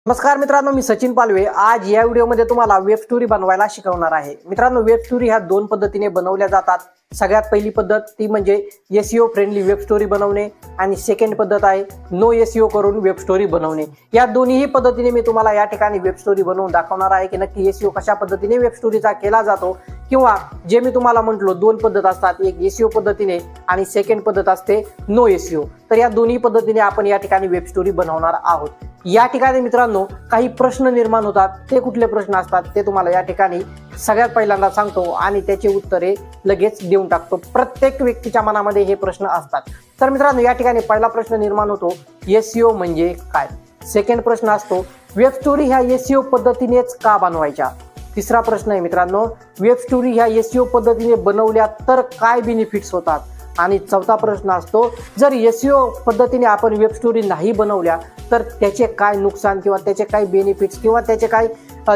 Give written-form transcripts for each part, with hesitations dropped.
नमस्कार मित्रांनो, मी सचिन पालवे आज या व्हिडिओमध्ये तुम्हाला वेब स्टोरी बनवायला शिकवणार आहे। मित्रांनो, वेब स्टोरी ह्या दोन पद्धतीने बनवल्या जातात। सगळ्यात पहिली पद्धत ती म्हणजे एसईओ फ्रेंडली वेब स्टोरी बनवणे आणि सेकंड पद्धत आहे नो एसईओ करून वेब स्टोरी बनवणे। या दोन्ही पद्धतीने मी तुम्हाला या ठिकाणी वेब स्टोरी बनवून दाखवणार आहे की नक्की एसईओ कशा पद्धतीने वेब स्टोरीचा केला जातो, किंवा जे मी तुम्हाला म्हटलो दोन पद्धत असतात, एक एसईओ पद्धतीने आणि सेकंड पद्धत असते नो एसईओ। तर या दोन्ही पद्धतीने आपण या ठिकाणी वेब स्टोरी बनवणार आहोत। या ठिकाणी मित्रांनो काही प्रश्न निर्माण होतात, ते कुठले प्रश्न असतात ते तुम्हाला या ठिकाणी सगळ्यात पहिल्यांदा सांगतो आणि त्याची उत्तरे लगेच देऊन टाकतो। प्रत्येक व्यक्तीच्या मनामध्ये हे प्रश्न असतात। तर मित्रांनो, या ठिकाणी पहिला प्रश्न निर्माण होतो एसईओ म्हणजे काय। सेकंड प्रश्न असतो वेब स्टोरी ह्या एसईओ पद्धतीनेच का बनवायच्या। तिसरा प्रश्न आहे मित्रांनो, वेब स्टोरी ह्या एसईओ पद्धतीने बनवल्या तर काय बेनिफिट्स होतात। आणि चौथा प्रश्न असतो जर एसईओ पद्धतीने आपण वेब स्टोरी नाही बनवल्या तर त्याचे काय नुकसान किंवा त्याचे काय बेनिफिट्स किंवा त्याचे काय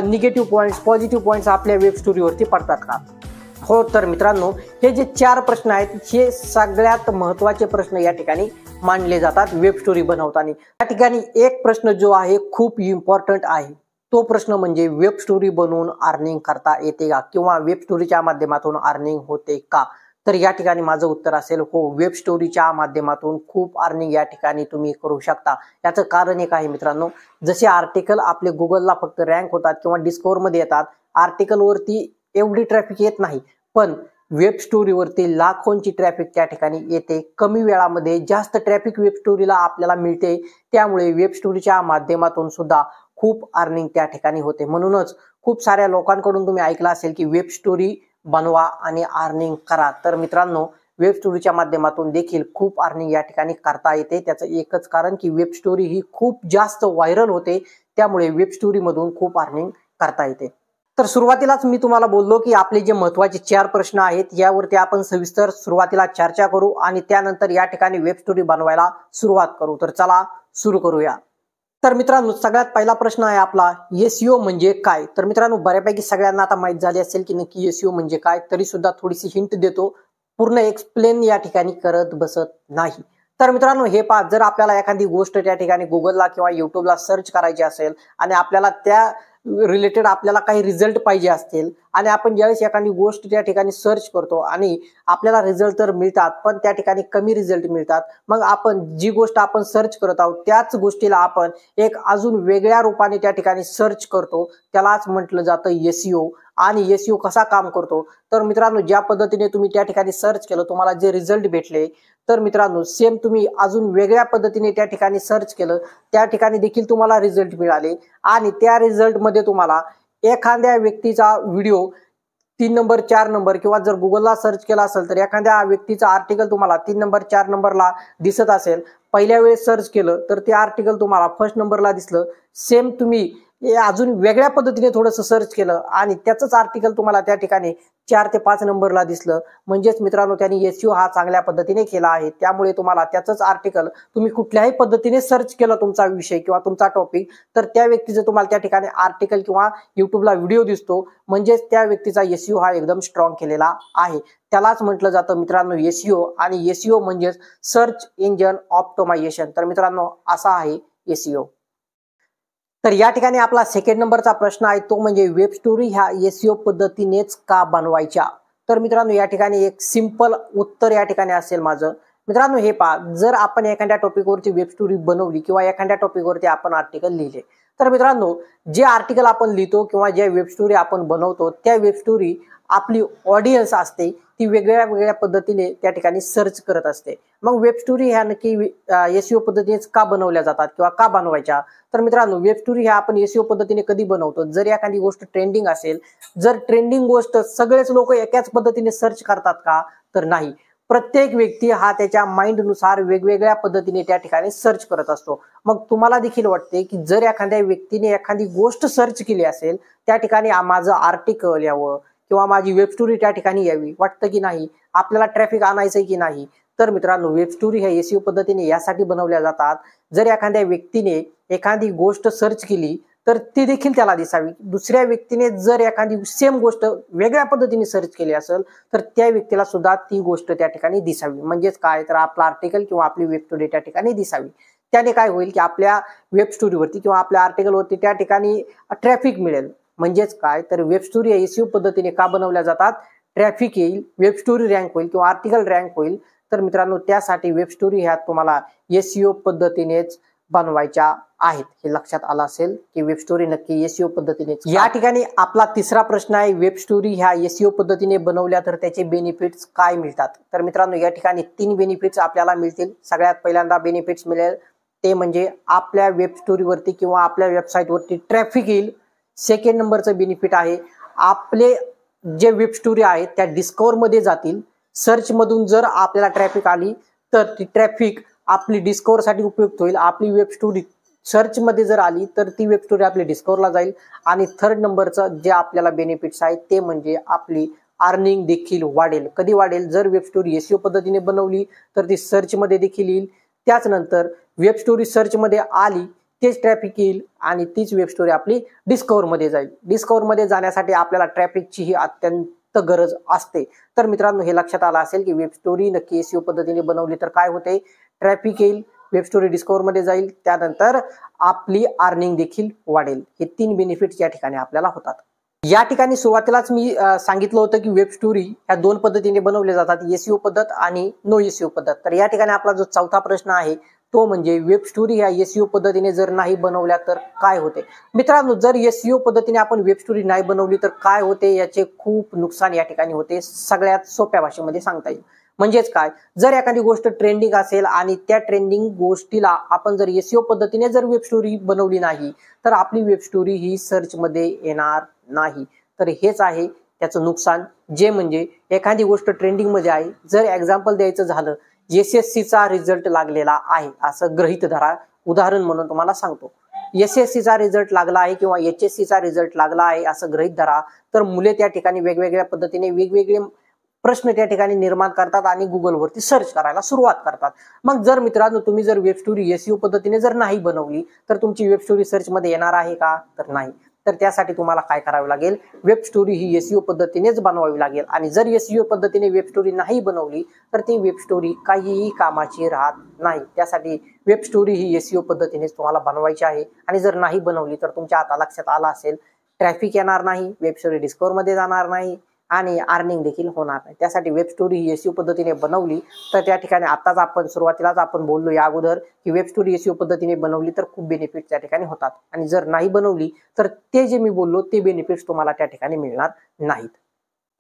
निगेटिव्ह पॉइंट्स पॉझिटिव्ह पॉइंट्स आपल्या वेब स्टोरीवरती पडतात का। हो, तर मित्रांनो हे जे चार प्रश्न आहेत हे सगळ्यात महत्त्वाचे प्रश्न या ठिकाणी मानले जातात वेब स्टोरी बनवताना। या ठिकाणी एक प्रश्न जो आहे खूप इम्पॉर्टंट आहे, तो प्रश्न म्हणजे वेब स्टोरी बनवून अर्निंग करता येते का, किंवा वेब स्टोरीच्या माध्यमातून अर्निंग होते का। तर या ठिकाणी माझं उत्तर असेल हो, वेब स्टोरीच्या माध्यमातून खूप अर्निंग या ठिकाणी तुम्ही करू शकता। याचं कारण एक आहे मित्रांनो, जसे आर्टिकल आपले गुगलला फक्त रँक होतात किंवा डिस्कवरमध्ये येतात, आर्टिकलवरती एवढी ट्रॅफिक येत नाही, पण वेब स्टोरीवरती लाखोंची ट्रॅफिक त्या ठिकाणी येते। कमी वेळामध्ये जास्त ट्रॅफिक वेब स्टोरीला आपल्याला मिळते, त्यामुळे वेब स्टोरीच्या माध्यमातून सुद्धा खूप अर्निंग त्या ठिकाणी होते। म्हणूनच खूप साऱ्या लोकांकडून तुम्ही ऐकलं असेल की वेब स्टोरी बनवा आणि अर्निंग करा। तर मित्रांनो, वेब स्टोरीच्या माध्यमातून देखील खूप अर्निंग या ठिकाणी करता येते। त्याचं एकच कारण की वेब स्टोरी ही खूप जास्त व्हायरल होते, त्यामुळे वेब स्टोरी मधून खूप अर्निंग करता येते। तर सुरुवातीलाच मी तुम्हाला बोललो की आपले जे महत्त्वाचे चार प्रश्न आहेत यावरती आपण सविस्तर सुरुवातीला चर्चा करू आणि त्यानंतर या ठिकाणी वेब स्टोरी बनवायला सुरुवात करू। तर चला सुरू करूया। तर मित्रांनो, सगळ्यात पहिला प्रश्न आहे आपला एसईओ म्हणजे काय। तर मित्रांनो, बऱ्यापैकी सगळ्यांना आता माहित झाले असेल की नक्की एसईओ म्हणजे काय, तरी सुद्धा थोडीशी हिंट देतो, पूर्ण एक्सप्लेन या ठिकाणी करत बसत नाही। तर मित्रांनो हे पहा, जर आपल्याला एखादी गोष्ट त्या ठिकाणी गुगलला किंवा युट्यूबला सर्च करायची असेल आणि आपल्याला त्या रिलेटेड आपल्याला काही रिझल्ट पाहिजे असतील आणि आपण ज्यावेळेस एखादी गोष्ट त्या ठिकाणी सर्च करतो आणि आपल्याला रिझल्ट तर मिळतात पण त्या ठिकाणी कमी रिझल्ट मिळतात, मग आपण जी गोष्ट आपण सर्च करत आहोत त्याच गोष्टीला आपण एक अजून वेगळ्या रूपाने त्या ठिकाणी सर्च करतो, त्यालाच म्हटलं जातं एसईओ। आणि एसईओ कसा काम करतो, तर मित्रांनो ज्या पद्धतीने तुम्ही त्या ठिकाणी सर्च केलं तुम्हाला जे रिझल्ट भेटले, तर मित्रांनो सेम तुम्ही अजून वेगळ्या पद्धतीने त्या ठिकाणी सर्च केलं, त्या ठिकाणी देखील तुम्हाला रिझल्ट मिळाले आणि त्या रिझल्ट मध्ये तुम्हाला एखाद्या व्यक्तीचा व्हिडिओ 3 नंबर 4 नंबर किंवा जर गुगलला सर्च केला असेल तर एखाद्या व्यक्तीचा आर्टिकल तुम्हाला 3 नंबर 4 नंबरला दिसत असेल, पहिल्या वेळेस सर्च केलं तर ते आर्टिकल तुम्हाला फर्स्ट नंबरला दिसलं, सेम तुम्ही अजून वेगळ्या पद्धतीने थोडंसं सर्च केलं आणि त्याचंच आर्टिकल तुम्हाला त्या ठिकाणी 4 ते 5 नंबरला दिसलं, म्हणजेच मित्रांनो त्यांनी एसईओ हा चांगल्या पद्धतीने केला आहे। त्यामुळे तुम्हाला त्याचंच आर्टिकल तुम्ही कुठल्याही पद्धतीने सर्च केलं तुमचा विषय किंवा तुमचा टॉपिक, तर त्या व्यक्तीचं तुम्हाला त्या ठिकाणी आर्टिकल किंवा युट्यूबला व्हिडिओ दिसतो, म्हणजेच त्या व्यक्तीचा एसईओ हा एकदम स्ट्रॉंग केलेला आहे। त्यालाच म्हटलं जातं मित्रांनो एसईओ, आणि एसईओ म्हणजेच सर्च इंजिन ऑप्टिमायझेशन। तर मित्रांनो असा आहे एसईओ। तर या ठिकाणी आपला सेकंड नंबरचा प्रश्न आहे तो म्हणजे वेब स्टोरी ह्या एसईओ पद्धतीनेच का बनवायच्या। तर मित्रांनो या ठिकाणी एक सिंपल उत्तर या ठिकाणी असेल माझं। मित्रांनो हे पहा, जर आपण एखाद्या टॉपिकवरती वेब स्टोरी बनवली किंवा एखाद्या टॉपिकवरती आपण आर्टिकल लिहिले, तर मित्रांनो जे आर्टिकल आपण लिहितो किंवा जे वेब स्टोरी आपण बनवतो त्या वेब स्टोरी आपली ऑडियन्स असते ती वेगळ्या वेगळ्या पद्धतीने त्या ठिकाणी सर्च करत असते। मग वेब स्टोरी ह्या नक्की एसईओ पद्धतीनेच का बनवल्या जातात किंवा का बनवायच्या, तर मित्रांनो वेब स्टोरी ह्या आपण एसईओ पद्धतीने कधी बनवतो, जर एखादी गोष्ट ट्रेंडिंग असेल, जर ट्रेंडिंग गोष्ट सगळेच लोक एकाच पद्धतीने सर्च करतात का, तर नाही। प्रत्येक व्यक्ती हा त्याच्या माइंडनुसार वेगवेगळ्या पद्धतीने त्या ठिकाणी सर्च करत असतो। मग तुम्हाला देखील वाटते की जर एखाद्या व्यक्तीने एखादी गोष्ट सर्च केली असेल, त्या ठिकाणी माझं आर्टिकल यावं किंवा माझी वेब स्टोरी त्या ठिकाणी यावी, वाटतं की नाही, आपल्याला ट्रॅफिक आणायचंय की नाही। तर मित्रांनो वेब स्टोरी ह्या एसईओ पद्धतीने यासाठी बनवल्या जातात, जर एखाद्या व्यक्तीने एखादी गोष्ट सर्च केली तर ती देखील त्याला दिसावी, दुसऱ्या व्यक्तीने जर एखादी सेम गोष्ट वेगळ्या पद्धतीने सर्च केली असेल तर त्या व्यक्तीला सुद्धा ती गोष्ट त्या ठिकाणी दिसावी, म्हणजेच काय, तर आपला आर्टिकल किंवा आपली वेब स्टोरी त्या ठिकाणी दिसावी। त्याने काय होईल की आपल्या वेब स्टोरीवरती किंवा आपल्या आर्टिकलवरती त्या ठिकाणी ट्रॅफिक मिळेल. म्हणजेच काय तर वेब स्टोरी या एसईओ पद्धतीने का बनवल्या जातात, ट्रॅफिक येईल, वेब स्टोरी रँक होईल किंवा आर्टिकल रँक होईल. तर मित्रांनो त्यासाठी वेब स्टोरी ह्या तुम्हाला एसईओ पद्धतीनेच बनवायच्या आहेत. हे लक्षात आलं असेल की वेब स्टोरी नक्की एसईओ पद्धतीने. या ठिकाणी आपला तिसरा प्रश्न आहे, वेब स्टोरी ह्या एसईओ पद्धतीने बनवल्या तर त्याचे बेनिफिट्स काय मिळतात. तर मित्रांनो या ठिकाणी 3 बेनिफिट्स आपल्याला मिळतील. सगळ्यात पहिल्यांदा बेनिफिट्स मिळेल ते म्हणजे आपल्या वेब स्टोरीवरती किंवा आपल्या वेबसाईटवरती ट्रॅफिक येईल. सेकंड नंबरचं बेनिफिट आहे आपले जे वेब स्टोरी आहेत त्या डिस्कवर मध्ये जातील. सर्च मधून जर आपल्याला ट्रॅफिक आली तर ती ट्रॅफिक आपली डिस्कवर साठी उपयुक्त होईल. आपली वेब स्टोरी सर्च मध्ये जर आली तर ती वेब स्टोरी आपली डिस्कवरला जाईल. आणि थर्ड नंबरचं जे आपल्याला बेनिफिट्स आहेत ते म्हणजे आपली अर्निंग देखील वाढेल. कधी वाढेल, जर वेब स्टोरी एसईओ पद्धतीने बनवली तर ती सर्च मध्ये देखील येईल. त्याच नंतर वेब स्टोरी सर्च मध्ये आली तेच ट्रॅफिक येईल आणि तीच वेब स्टोरी आपली डिस्कवर मध्ये जाईल. डिस्कवर मध्ये जाण्यासाठी आपल्याला ट्रॅफिकची ही अत्यंत गरज असते. तर मित्रांनो हे लक्षात आलं असेल की वेब स्टोरी नक्की एसईओ पद्धतीने बनवली तर काय होते, ट्रॅफिक येईल, वेब स्टोरी डिस्कवर मध्ये जाईल, त्यानंतर आपली अर्निंग देखील वाढेल. हे 3 बेनिफिट्स या ठिकाणी आपल्याला होतात. या ठिकाणी सुरुवातीलाच मी सांगितलं होतं की वेब स्टोरी ह्या 2 पद्धतीने बनवल्या जातात, एसईओ पद्धत आणि नो एसईओ पद्धत. तर या ठिकाणी आपला जो चौथा प्रश्न आहे तो म्हणजे वेब स्टोरी ह्या एसईओ पद्धतीने जर नाही बनवल्या तर काय होते. मित्रांनो जर एसईओ पद्धतीने आपण वेब स्टोरी नाही बनवली तर काय होते, याचे खूप नुकसान या ठिकाणी होते. सगळ्यात सोप्या भाषेमध्ये सांगता येईल. म्हणजेच काय, जर एखादी गोष्ट ट्रेंडिंग असेल आणि त्या ट्रेंडिंग गोष्टीला आपण जर एसईओ पद्धतीने जर वेब स्टोरी बनवली नाही तर आपली वेब स्टोरी ही सर्च मध्ये येणार नाही. तर हेच आहे त्याचं नुकसान, जे म्हणजे एखादी गोष्ट ट्रेंडिंग मध्ये आहे. जर एक्झाम्पल द्यायचं झालं, एसएससीचा रिझल्ट लागलेला आहे असं गृहीत धरा, उदाहरण म्हणून तुम्हाला सांगतो. एसएससीचा रिझल्ट लागला आहे किंवा एचएससीचा रिझल्ट लागला आहे असं गृहीत धरा. तर मुले त्या ठिकाणी वेगवेगळ्या पद्धतीने वेगवेगळे प्रश्न त्या ठिकाणी निर्माण करतात आणि गुगलवरती सर्च करायला सुरुवात करतात. मग जर मित्रांनो तुम्ही जर वेब स्टोरी एसईओ पद्धतीने जर नाही बनवली तर तुमची वेब स्टोरी सर्च मध्ये येणार आहे का, तर नाही. तर त्यासाठी तुम्हाला काय करावे लागेल, वेब स्टोरी ही एसईओ पद्धतीनेच बनवावी लागेल. आणि जर एसईओ पद्धतीने वेब स्टोरी नाही बनवली तर ती वेब स्टोरी काहीही कामाची राहत नाही. त्यासाठी वेब स्टोरी ही एसईओ पद्धतीनेच तुम्हाला बनवायची आहे. आणि जर नाही बनवली तर तुमच्या आता लक्षात आलं असेल, ट्रॅफिक येणार नाही, वेब स्टोरी डिस्कवर मध्ये जाणार नाही आणि अर्निंग देखील होणार नाही. त्यासाठी वेब स्टोरी ही एसईओ पद्धतीने बनवली तर त्या ठिकाणी आताच आपण सुरुवातीलाच आपण बोललो या अगोदर की वेब स्टोरी एसईओ पद्धतीने बनवली तर खूप बेनिफिट्स त्या ठिकाणी होतात. आणि जर नाही बनवली तर ते जे मी बोललो ते बेनिफिट्स तुम्हाला त्या ठिकाणी मिळणार नाहीत.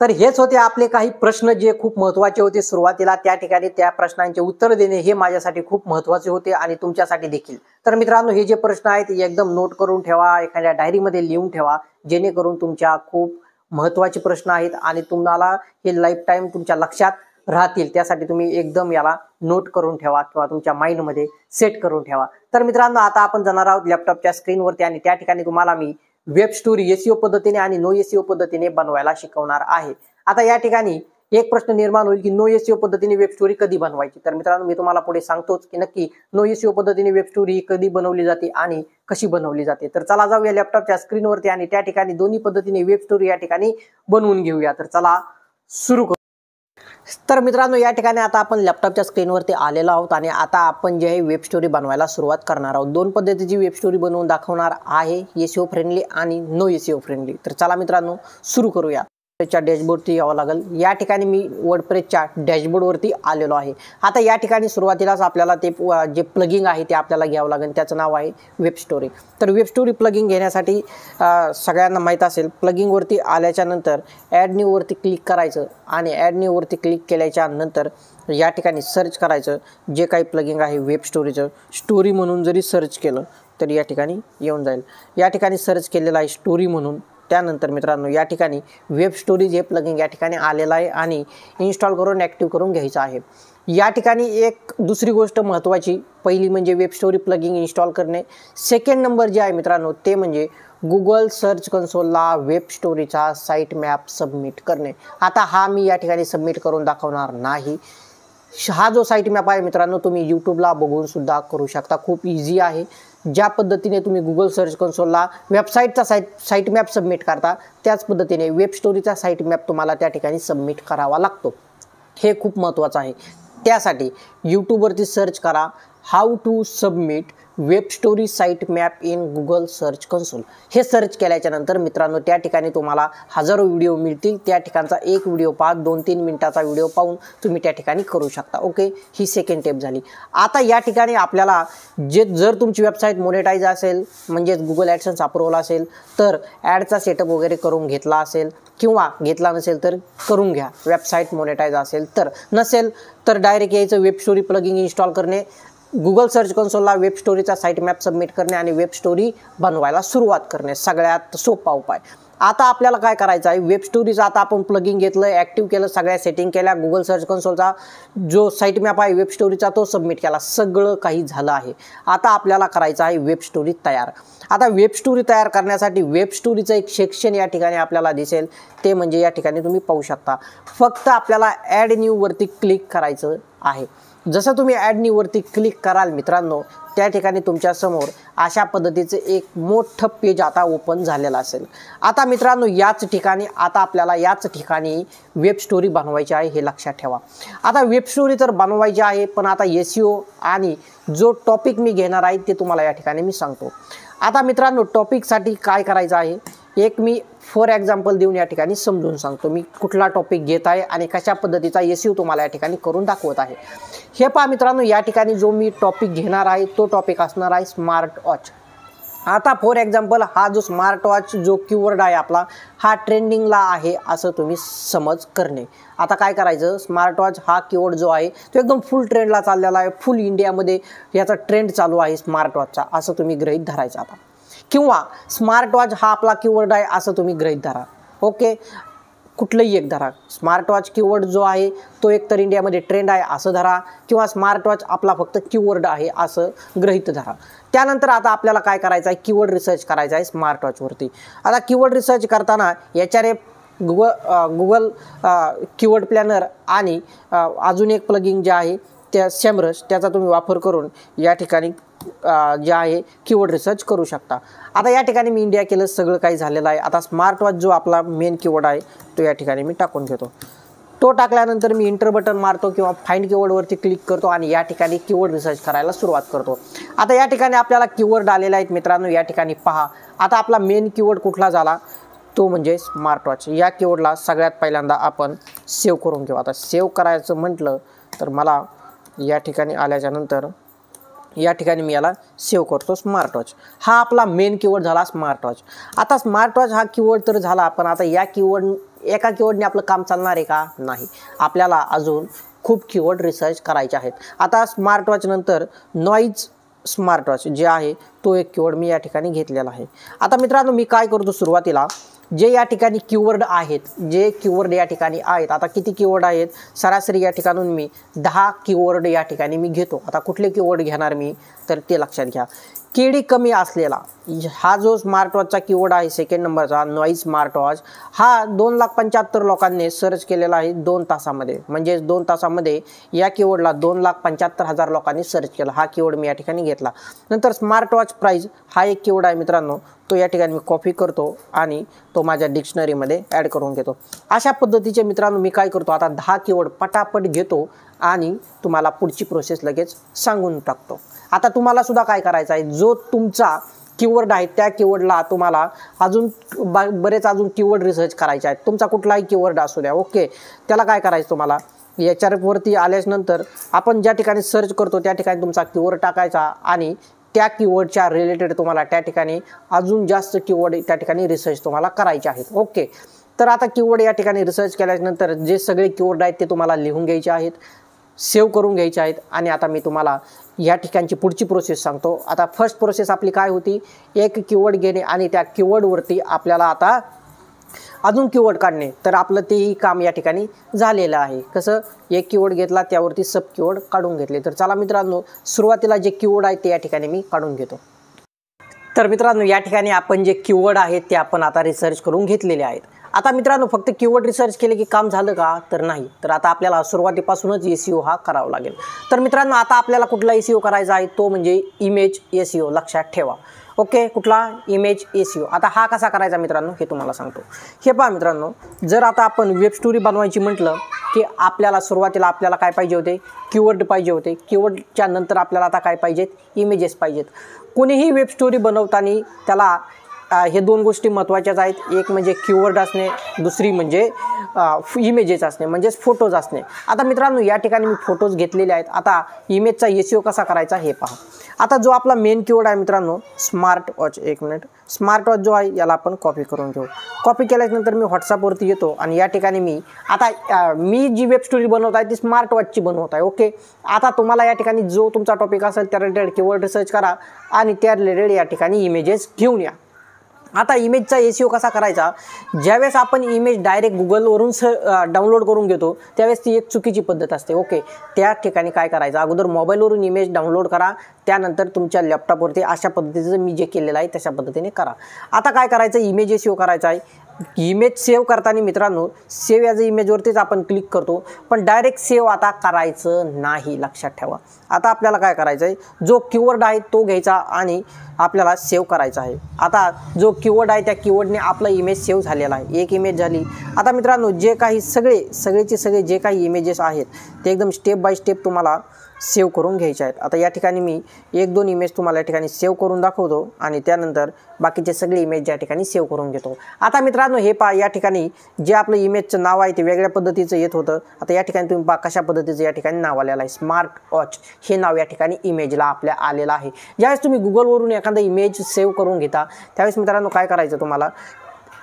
तर हेच होते आपले काही प्रश्न जे खूप महत्त्वाचे होते सुरुवातीला. त्या ठिकाणी त्या प्रश्नांचे उत्तर देणे हे माझ्यासाठी खूप महत्त्वाचे होते आणि तुमच्यासाठी देखील. तर मित्रांनो हे जे प्रश्न आहेत एकदम नोट करून ठेवा, एखाद्या डायरीमध्ये लिहून ठेवा, जेणेकरून तुमच्या खूप महत्त्वाचे प्रश्न आहेत आणि तुम्हाला हे लाईफ टाइम तुमच्या लक्षात राहतील. त्यासाठी तुम्ही एकदम याला नोट करून ठेवा किंवा तुमच्या माइंडमध्ये सेट करून ठेवा. तर मित्रांनो आता आपण जाणार आहोत लॅपटॉपच्या स्क्रीनवरती आणि त्या ठिकाणी तुम्हाला मी वेब स्टोरी एसईओ पद्धतीने आणि नो एसईओ पद्धतीने बनवायला शिकवणार आहे. आता या ठिकाणी एक प्रश्न निर्माण होईल की नो एसईओ पद्धतीने वेब स्टोरी कधी बनवायची. तर मित्रांनो मी तुम्हाला पुढे सांगतोच की नक्की नो एसईओ पद्धतीने वेब स्टोरी कधी बनवली जाते आणि कशी बनवली जाते. तर चला जाऊया लॅपटॉपच्या स्क्रीनवरती आणि त्या ठिकाणी दोन्ही पद्धतीने वेब स्टोरी या ठिकाणी बनवून घेऊया. तर चला सुरू करू. तर मित्रांनो या ठिकाणी आता आपण लॅपटॉपच्या स्क्रीनवरती आलेलो आहोत आणि आता आपण जे आहे वेब स्टोरी बनवायला सुरुवात करणार आहोत. 2 पद्धतीची वेब स्टोरी बनवून दाखवणार आहे, एसईओ फ्रेंडली आणि नो एसईओ फ्रेंडली. तर चला मित्रांनो सुरू करूया. डॅशबोर्डवरती यावं लागेल. या ठिकाणी मी वर्डप्रेसच्या डॅशबोर्डवरती आलेलो आहे. आता या ठिकाणी सुरुवातीलाच आपल्याला ते जे प्लगिंग आहे ते आपल्याला घ्यावं लागेल. त्याचं नाव आहे वेब स्टोरी. तर वेब स्टोरी प्लगिंग घेण्यासाठी सगळ्यांना माहीत असेल, प्लगिंगवरती आल्याच्या नंतर ॲड न्यूवरती क्लिक करायचं आणि ॲड न्यूवरती क्लिक केल्याच्या नंतर या ठिकाणी सर्च करायचं जे काही प्लगिंग आहे वेब स्टोरीचं. स्टोरी म्हणून जरी सर्च केलं तर या ठिकाणी येऊन जाईल. या ठिकाणी सर्च केलेलं आहे स्टोरी म्हणून. त्यानंतर मित्रांनो या ठिकाणी वेब स्टोरीज हे प्लगिंग या ठिकाणी आलेलं आहे आणि इन्स्टॉल करून ॲक्टिव्ह करून घ्यायचं आहे. या ठिकाणी एक दुसरी गोष्ट महत्त्वाची, पहिली म्हणजे वेब स्टोरी प्लगिंग इन्स्टॉल करणे. सेकंड नंबर जे आहे मित्रांनो ते म्हणजे गुगल सर्च कन्सोलला वेब स्टोरीचा साईट मॅप सबमिट करणे. आता हा मी या ठिकाणी सबमिट करून दाखवणार नाही. हा जो साईट मॅप आहे मित्रांनो तुम्ही यूट्यूबला बघून सुद्धा करू शकता. खूप इझी आहे. ज्या पद्धतीने तुम्ही गुगल सर्च कन्सोलला वेबसाईटचा साईट मॅप सबमिट करता त्याच पद्धतीने वेब स्टोरीचा साईट मॅप तुम्हाला त्या ठिकाणी सबमिट करावा लागतो. हे खूप महत्त्वाचं आहे. त्यासाठी यूट्यूबवरती सर्च करा how to submit web story site map in Google search console. हे सर्च केल्याच्या नंतर मित्रांनो त्या ठिकाणी तुम्हाला हजारो व्हिडिओ मिळतील. त्या ठिकाणचा एक व्हिडिओ पहा, 2-3 मिनिटाचा व्हिडिओ पाहून तुम्ही त्या ठिकाणी करू शकता. ओके, ही सेकंड टेप झाली. आता या ठिकाणी आपल्याला जर तुमची वेबसाईट मोनेटाईज असेल म्हणजेच गुगल ॲडसेन्स अप्रूव्हल असेल तर ॲडचा सेटअप वगैरे करून घेतला असेल किंवा घेतला नसेल तर करून घ्या. वेबसाईट मोनेटाईज असेल तर, नसेल तर डायरेक्ट यायचं वेब स्टोरी प्लगिंग इन्स्टॉल करणे, गुगल सर्च कन्सोलला वेब स्टोरीचा साईट मॅप सबमिट करणे आणि वेब स्टोरी बनवायला सुरुवात करणे, सगळ्यात सोपा उपाय. आता आपल्याला काय करायचं आहे, वेब स्टोरीचं आता आपण प्लगिंग घेतलं, ॲक्टिव्ह केलं, सगळ्या सेटिंग केल्या, गुगल सर्च कन्सोलचा जो साईट मॅप आहे वेब स्टोरीचा तो सबमिट केला, सगळं काही झालं आहे. आता आपल्याला करायचं आहे वेब स्टोरी तयार. आता वेब स्टोरी तयार करण्यासाठी वेब स्टोरीचं एक सेक्शन या ठिकाणी आपल्याला दिसेल, ते म्हणजे या ठिकाणी तुम्ही पाहू शकता. फक्त आपल्याला ॲड न्यूवरती क्लिक करायचं आहे. जसं तुम्ही ॲड न्यूवरती क्लिक कराल मित्रांनो, त्या ठिकाणी तुमच्यासमोर अशा पद्धतीचं एक मोठं पेज आता ओपन झालेलं असेल. आता मित्रांनो याच ठिकाणी वेब स्टोरी बनवायची आहे, हे लक्षात ठेवा. आता वेब स्टोरी तर बनवायची आहे, पण आता SEO आणि जो टॉपिक मी घेणार आहे ते तुम्हाला या ठिकाणी मी सांगतो. आता मित्रांनो टॉपिकसाठी काय करायचं आहे, एक मी फॉर एक्झाम्पल देऊन या ठिकाणी समजून सांगतो मी कुठला टॉपिक घेत आहे आणि कशा पद्धतीचा SEO तुम्हाला या ठिकाणी करून दाखवत आहे. हे पहा मित्रांनो, या ठिकाणी जो मी टॉपिक घेणार आहे तो टॉपिक असणार आहे स्मार्ट वॉच. आता फॉर एक्झाम्पल हा जो स्मार्ट वॉच जो कीवर्ड आहे आपला, हा ट्रेंडिंगला आहे असं तुम्ही समज करणे. आता काय करायचं, स्मार्ट वॉच हा कीवर्ड जो आहे तो एकदम फुल ट्रेंडला चाललेला आहे, फुल इंडियामध्ये याचा ट्रेंड चालू आहे स्मार्ट वॉचचा, असं तुम्ही गृहीत धरायचं. आता किंवा स्मार्ट वॉच हा आपला कीवर्ड आहे असं तुम्ही गृहीत धरा. ओके, कुठलंही एक धरा. स्मार्ट वॉच कीवर्ड जो आहे तो एकतर इंडियामध्ये ट्रेंड आहे असं धरा, किंवा स्मार्ट वॉच आपला फक्त कीवर्ड आहे असं गृहीत धरा. त्यानंतर आता आपल्याला काय करायचं आहे, कीवर्ड रिसर्च करायचा आहे स्मार्ट वॉचवरती. आता कीवर्ड रिसर्च करताना HRF गुगल कीवर्ड प्लॅनर आणि अजून एक प्लगिंग जे आहे त्या SEMrush, त्याचा तुम्ही वापर करून या ठिकाणी जे आहे कीवर्ड रिसर्च करू शकता. आता या ठिकाणी मी इंडिया केलं, सगळं काही झालेलं आहे. आता स्मार्ट वॉच जो आपला मेन कीवर्ड आहे तो या ठिकाणी मी टाकून घेतो. तो टाकल्यानंतर मी इंटर बटन मारतो किंवा फाइंड कीवर्डवरती क्लिक करतो आणि या ठिकाणी कीवर्ड रिसर्च करायला सुरुवात करतो. आता या ठिकाणी आपल्याला कीवर्ड आलेले आहेत मित्रांनो, या ठिकाणी पहा. आता आपला मेन कीवर्ड कुठला झाला, तो म्हणजे स्मार्ट वॉच. या कीवर्डला सगळ्यात पहिल्यांदा आपण सेव्ह करून घेऊ. आता सेव्ह करायचं म्हटलं तर मला या ठिकाणी आल्याच्या नंतर या ठिकाणी मी याला सेव्ह करतो. स्मार्ट वॉच हा आपला मेन कीवर्ड झाला स्मार्ट वॉच. आता स्मार्ट वॉच हा कीवर्ड तर झाला, पण आता या एका कीवर्डने आपलं काम चालणार आहे का, नाही. आपल्याला अजून खूप कीवर्ड रिसर्च करायचे आहेत. आता स्मार्ट वॉच नंतर नॉईज स्मार्ट वॉच जे आहे तो एक कीवर्ड मी या ठिकाणी घेतलेला आहे. आता मित्रांनो मी काय करतो, सुरुवातीला जे या ठिकाणी कीवर्ड आहेत, जे कीवर्ड या ठिकाणी आहेत, आता किती कीवर्ड आहेत, सरासरी या ठिकाणून मी 10 कीवर्ड या ठिकाणी मी घेतो. आता कुठले कीवर्ड घेणार मी तर ते लक्षात घ्या. केडी कमी असलेला हा जो स्मार्ट वॉचचा कीवर्ड आहे सेकंड नंबरचा नॉईज स्मार्ट वॉच, हा 2,75,000 लोकांनी सर्च केलेला आहे 2 तासामध्ये. म्हणजे 2 तासामध्ये या कीवर्डला 2,75,000 लोकांनी सर्च केला. हा कीवर्ड मी या ठिकाणी घेतला. नंतर स्मार्ट वॉच प्राईस हा एक कीवर्ड आहे मित्रांनो, तो या ठिकाणी मी कॉपी करतो आणि तो माझ्या डिक्शनरीमध्ये ॲड करून घेतो. अशा पद्धतीचे मित्रांनो मी काय करतो, आता 10 कीवर्ड पटापट घेतो आणि तुम्हाला पुढची प्रोसेस लगेच सांगून टाकतो. आता तुम्हाला सुद्धा काय करायचं आहे, जो तुमचा कीवर्ड आहे त्या कीवर्डला तुम्हाला अजून बरेच कीवर्ड रिसर्च करायचे आहेत. तुमचा कुठलाही कीवर्ड असू द्या. ओके, त्याला काय करायचं, तुम्हाला HRFवरती आल्यानंतर आपण ज्या ठिकाणी सर्च करतो त्या ठिकाणी तुमचा कीवर्ड टाकायचा आणि त्या कीवर्डच्या रिलेटेड तुम्हाला त्या ठिकाणी अजून जास्त कीवर्ड त्या ठिकाणी रिसर्च तुम्हाला करायचे आहेत. ओके, तर आता कीवर्ड या ठिकाणी रिसर्च केल्यानंतर जे सगळे कीवर्ड आहेत ते तुम्हाला लिहून घ्यायचे आहेत, सेव्ह करून घ्यायचे आहेत. आणि आता मी तुम्हाला या ठिकाणची पुढची प्रोसेस सांगतो. आता फर्स्ट प्रोसेस आपली काय होती, एक कीवर्ड घेणे आणि त्या कीवर्डवरती आपल्याला आता अजून कीवर्ड काढणे. तर आपलं तेही काम या ठिकाणी झालेलं आहे. कसं, एक कीवर्ड घेतला त्यावरती सब कीवर्ड काढून घेतले. तर चला मित्रांनो, सुरुवातीला जे कीवर्ड आहे ते या ठिकाणी मी काढून घेतो. तर मित्रांनो या ठिकाणी आपण जे कीवर्ड आहेत ते आपण आता रिसर्च करून घेतलेले आहेत. आता मित्रांनो फक्त कीवर्ड रिसर्च केले की काम झालं का, तर नाही. तर आता आपल्याला सुरुवातीपासूनच SEO हा करावा लागेल. तर मित्रांनो आता आपल्याला कुठला SEO करायचा आहे, तो म्हणजे इमेज SEO, लक्षात ठेवा. ओके, कुठला इमेज एसईओ. आता हा कसा करायचा मित्रांनो हे तुम्हाला सांगतो. हे पहा मित्रांनो, जर आता आपण वेब स्टोरी बनवायची म्हटलं की आपल्याला सुरुवातीला आपल्याला काय पाहिजे होते, कीवर्ड पाहिजे होते. कीवर्डच्या नंतर आपल्याला आता काय पाहिजेत, इमेजेस पाहिजेत. कोणीही वेब स्टोरी बनवताना त्याला हे दोन गोष्टी महत्त्वाच्याच आहेत. एक म्हणजे कीवर्ड असणे, दुसरी म्हणजे इमेजेस असणे, म्हणजेच फोटोज असणे. आता मित्रांनो या ठिकाणी मी फोटोज घेतलेले आहेत. आता इमेजचा एसईओ कसा करायचा हे पहा. आता जो आपला मेन कीवर्ड आहे मित्रांनो स्मार्ट वॉच, एक मिनिट, स्मार्ट वॉच जो आहे याला आपण कॉपी करून घेऊ. कॉपी केल्यानंतर मी व्हॉट्सअपवरती येतो आणि या ठिकाणी मी जी वेब स्टोरी बनवत आहे ती स्मार्ट वॉचची बनवत आहे. ओके, आता तुम्हाला या ठिकाणी जो तुमचा टॉपिक असेल त्या रिलेटेड कीवर्ड सर्च करा आणि त्या रिलेटेड या ठिकाणी इमेजेस घेऊन या. आता इमेजचा एसईओ कसा करायचा, ज्यावेळेस आपण इमेज डायरेक्ट गुगलवरून डाउनलोड करून घेतो त्यावेळेस ती एक चुकीची पद्धत असते. ओके, त्या ठिकाणी काय करायचं, अगोदर मोबाईलवरून इमेज डाउनलोड करा, त्यानंतर तुमच्या लॅपटॉपवरती अशा पद्धतीचं मी जे केलेलं आहे तशा पद्धतीने करा. आता काय करायचं, इमेज एसईओ करायचा आहे. इमेज सेव्ह करताना मित्रांनो सेव्ह ॲज अ इमेजवरतीच आपण क्लिक करतो, पण डायरेक्ट सेव्ह आता करायचं नाही, लक्षात ठेवा. आता आपल्याला काय करायचं आहे, जो कीवर्ड आहे तो घ्यायचा आणि आपल्याला सेव्ह करायचा आहे. आता जो कीवर्ड आहे त्या कीवर्डने आपला इमेज सेव्ह झालेला आहे. एक इमेज झाली. आता मित्रांनो जे काही सगळे जे काही इमेजेस आहेत ते एकदम स्टेप बाय स्टेप तुम्हाला सेव्ह करून घ्यायचे आहेत. आता या ठिकाणी मी 1-2 इमेज तुम्हाला या ठिकाणी सेव्ह करून दाखवतो आणि त्यानंतर बाकीचे सगळे इमेज या ठिकाणी सेव्ह करून घेतो. आता मित्रांनो हे पहा, या ठिकाणी जे आपलं इमेजचं नाव आहे ते वेगळ्या पद्धतीचं येत होतं. आता या ठिकाणी तुम्ही पहा कशा पद्धतीचं या ठिकाणी नाव आलेलं आहे, स्मार्ट वॉच हे नाव या ठिकाणी इमेजला आपल्या आलेलं आहे. ज्यावेळेस तुम्ही गुगलवरून एखादा इमेज सेव्ह करून घेता त्यावेळेस मित्रांनो काय करायचं, तुम्हाला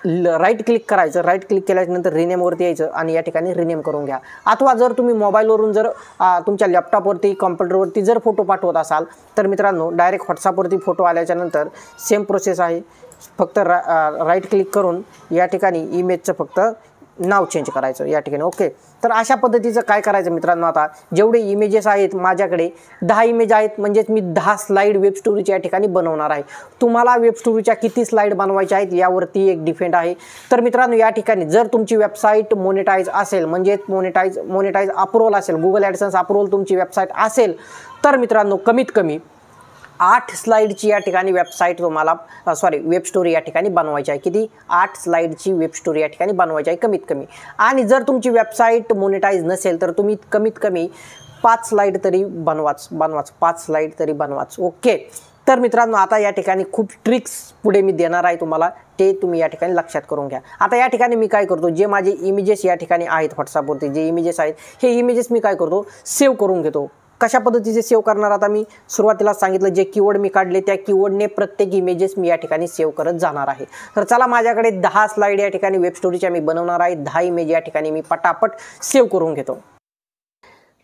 राईट क्लिक करायचं. राईट क्लिक केल्यानंतर रिनेमवरती यायचं आणि या ठिकाणी रिनेम करून घ्या. अथवा जर तुम्ही मोबाईलवरून जर तुमच्या लॅपटॉपवरती कॉम्प्युटरवरती जर फोटो पाठवत असाल तर मित्रांनो डायरेक्ट व्हॉट्सअपवरती फोटो आल्याच्यानंतर सेम प्रोसेस आहे. फक्त राईट क्लिक करून या ठिकाणी इमेजचं फक्त नाव चेंज करायचं या ठिकाणी. ओके, तर अशा पद्धतीचं काय करायचं मित्रांनो, आता जेवढे इमेजेस आहेत माझ्याकडे 10 इमेज आहेत, म्हणजेच मी 10 स्लाईड वेब स्टोरीच्या या ठिकाणी बनवणार आहे. तुम्हाला वेब स्टोरीच्या किती स्लाईड बनवायच्या आहेत यावरती एक डिपेंड आहे. तर मित्रांनो या ठिकाणी जर तुमची वेबसाईट मोनेटाईज असेल, म्हणजेच मोनेटाईज अप्रूव्हल असेल, गुगल ॲडसेन्स अप्रूव्हल तुमची वेबसाईट असेल तर मित्रांनो कमीत कमी 8 स्लाईडची या ठिकाणी वेबसाईट तुम्हाला वेब स्टोरी या ठिकाणी बनवायची आहे. किती, 8 स्लाईडची वेब स्टोरी या ठिकाणी बनवायची आहे कमीत कमी. आणि जर तुमची वेबसाईट मोनेटाईज नसेल तर तुम्ही कमीत कमी 5 स्लाईड तरी बनवाच 5 स्लाईड तरी बनवाच. ओके, तर मित्रांनो आता या ठिकाणी खूप ट्रिक्स पुढे मी देणार आहे तुम्हाला, ते तुम्ही या ठिकाणी लक्षात करून घ्या. आता या ठिकाणी मी काय करतो, जे माझे इमेजेस या ठिकाणी आहेत व्हॉट्सअपवरती जे इमेजेस आहेत हे इमेजेस मी काय करतो, सेव्ह करून घेतो. कशा पद्धतीचे सेव्ह करणार, आता मी सुरुवातीला सांगितलं जे कीवर्ड मी काढले त्या कीवर्डने प्रत्येक इमेजेस मी या ठिकाणी सेव्ह करत जाणार आहे. तर चला, माझ्याकडे 10 स्लाईड या ठिकाणी वेब स्टोरीच्या मी बनवणार आहे. 10 इमेज या ठिकाणी मी पटापट सेव्ह करून घेतो.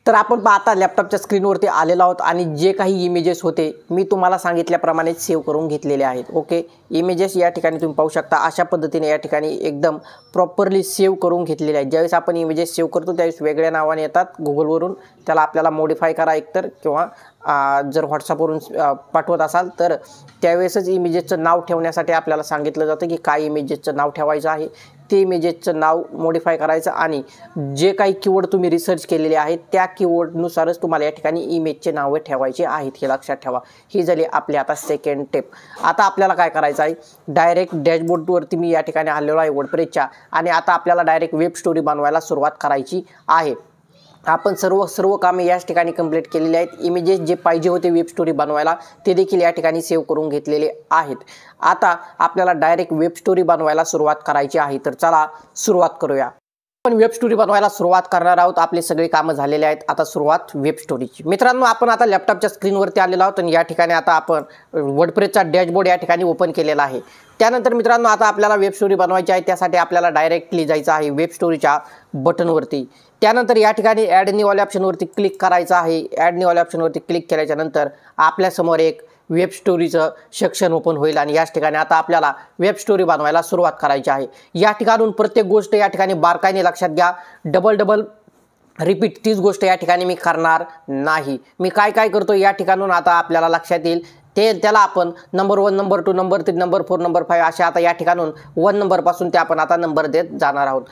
तर आपण आता लॅपटॉपच्या स्क्रीनवरती आलेलो आहोत आणि जे काही इमेजेस होते मी तुम्हाला सांगितल्याप्रमाणे सेव्ह करून घेतलेले आहेत. ओके, इमेजेस या ठिकाणी तुम्ही पाहू शकता अशा पद्धतीने या ठिकाणी एकदम प्रॉपरली सेव्ह करून घेतलेले आहेत. ज्यावेळेस आपण इमेजेस सेव्ह करतो त्यावेळेस वेगळ्या नावाने येतात गुगलवरून, त्याला आपल्याला मॉडिफाय करा एकतर, किंवा जर व्हॉट्सअपवरून पाठवत असाल तर त्यावेळेसच इमेजेसचं नाव ठेवण्यासाठी आपल्याला सांगितलं जातं की काय इमेजेसचं नाव ठेवायचं आहे. ते इमेजेसचं नाव मॉडिफाय करायचं आणि जे काही कीवर्ड तुम्ही रिसर्च केलेले आहेत त्या कीवर्डनुसारच तुम्हाला या ठिकाणी इमेजचे नावं ठेवायचे आहेत, हे लक्षात ठेवा. ही झाली आपली आता सेकंड टिप. आता आपल्याला काय करायचं आहे, डायरेक्ट डॅशबोर्डवरती मी या ठिकाणी आलेलो आहे वर्डप्रेसच्या, आणि आता आपल्याला डायरेक्ट वेब स्टोरी बनवायला सुरुवात करायची आहे. आपण सर्व कामे याच ठिकाणी कंप्लीट केलेली आहेत. इमेजेस जे पाहिजे होते वेब स्टोरी बनवायला ते देखील या ठिकाणी सेव्ह करून घेतलेले आहेत. आता आपल्याला डायरेक्ट वेब स्टोरी बनवायला सुरुवात करायची आहे. तर चला सुरुवात करूया. आपण वेब स्टोरी बनवायला सुरुवात करणार आहोत. आपले सगळे कामं झालेले आहेत. आता सुरुवात वेब स्टोरीची. मित्रांनो आपण आता लॅपटॉपच्या स्क्रीनवरती आलेलो आहोत आणि या ठिकाणी आता आपण वर्डप्रेसचा डॅशबोर्ड या ठिकाणी ओपन केलेला आहे. त्यानंतर मित्रांनो आता आपल्याला वेब स्टोरी बनवायची आहे. त्यासाठी आपल्याला डायरेक्टली जायचं आहे वेब स्टोरीच्या बटनवरती. त्यानंतर या ठिकाणी ॲड न्यू वाल्या ऑप्शनवरती क्लिक करायचं आहे. ॲड न्यू वाल्या ऑप्शनवरती क्लिक केल्याच्यानंतर आपल्यासमोर एक वेब स्टोरीचं सेक्शन ओपन होईल आणि याच ठिकाणी आता आपल्याला वेब स्टोरी बनवायला सुरुवात करायची आहे. या ठिकाणून प्रत्येक गोष्ट या ठिकाणी बारकाईने लक्षात घ्या. डबल रिपीट तीच गोष्ट या ठिकाणी मी करणार नाही. मी काय करतो या ठिकाणून आता आपल्याला लक्षात येईल. त्याला आपण number 1, number 2, number 3, number 4, number 5 असे आता या ठिकाणून 1 नंबरपासून ते आपण आता नंबर देत जाणार आहोत.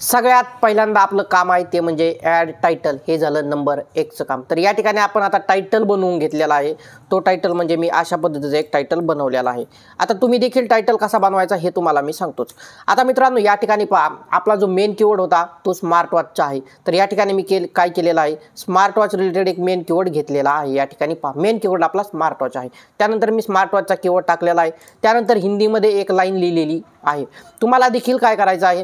सगळ्यात पहिल्यांदा आपलं काम आहे ते म्हणजे ॲड टायटल. हे झालं नंबर 1चं काम. तर या ठिकाणी आपण आता टायटल बनवून घेतलेला आहे. तो टायटल म्हणजे मी अशा पद्धतीचं एक टायटल बनवलेला आहे. आता तुम्ही देखील टायटल कसा बनवायचा हे तुम्हाला मी सांगतोच. आता मित्रांनो या ठिकाणी पहा, आपला जो मेन कीवर्ड होता तो स्मार्ट वॉचचा आहे. तर या ठिकाणी मी काय केलेलं आहे, स्मार्ट वॉच रिलेटेड एक मेन कीवर्ड घेतलेला आहे. या ठिकाणी पहा, मेन कीवर्ड आपला स्मार्ट वॉच आहे. त्यानंतर मी स्मार्ट वॉचचा कीवर्ड टाकलेला आहे. त्यानंतर हिंदीमध्ये एक लाईन लिहिलेली आहे. तुम्हाला देखील काय करायचं आहे,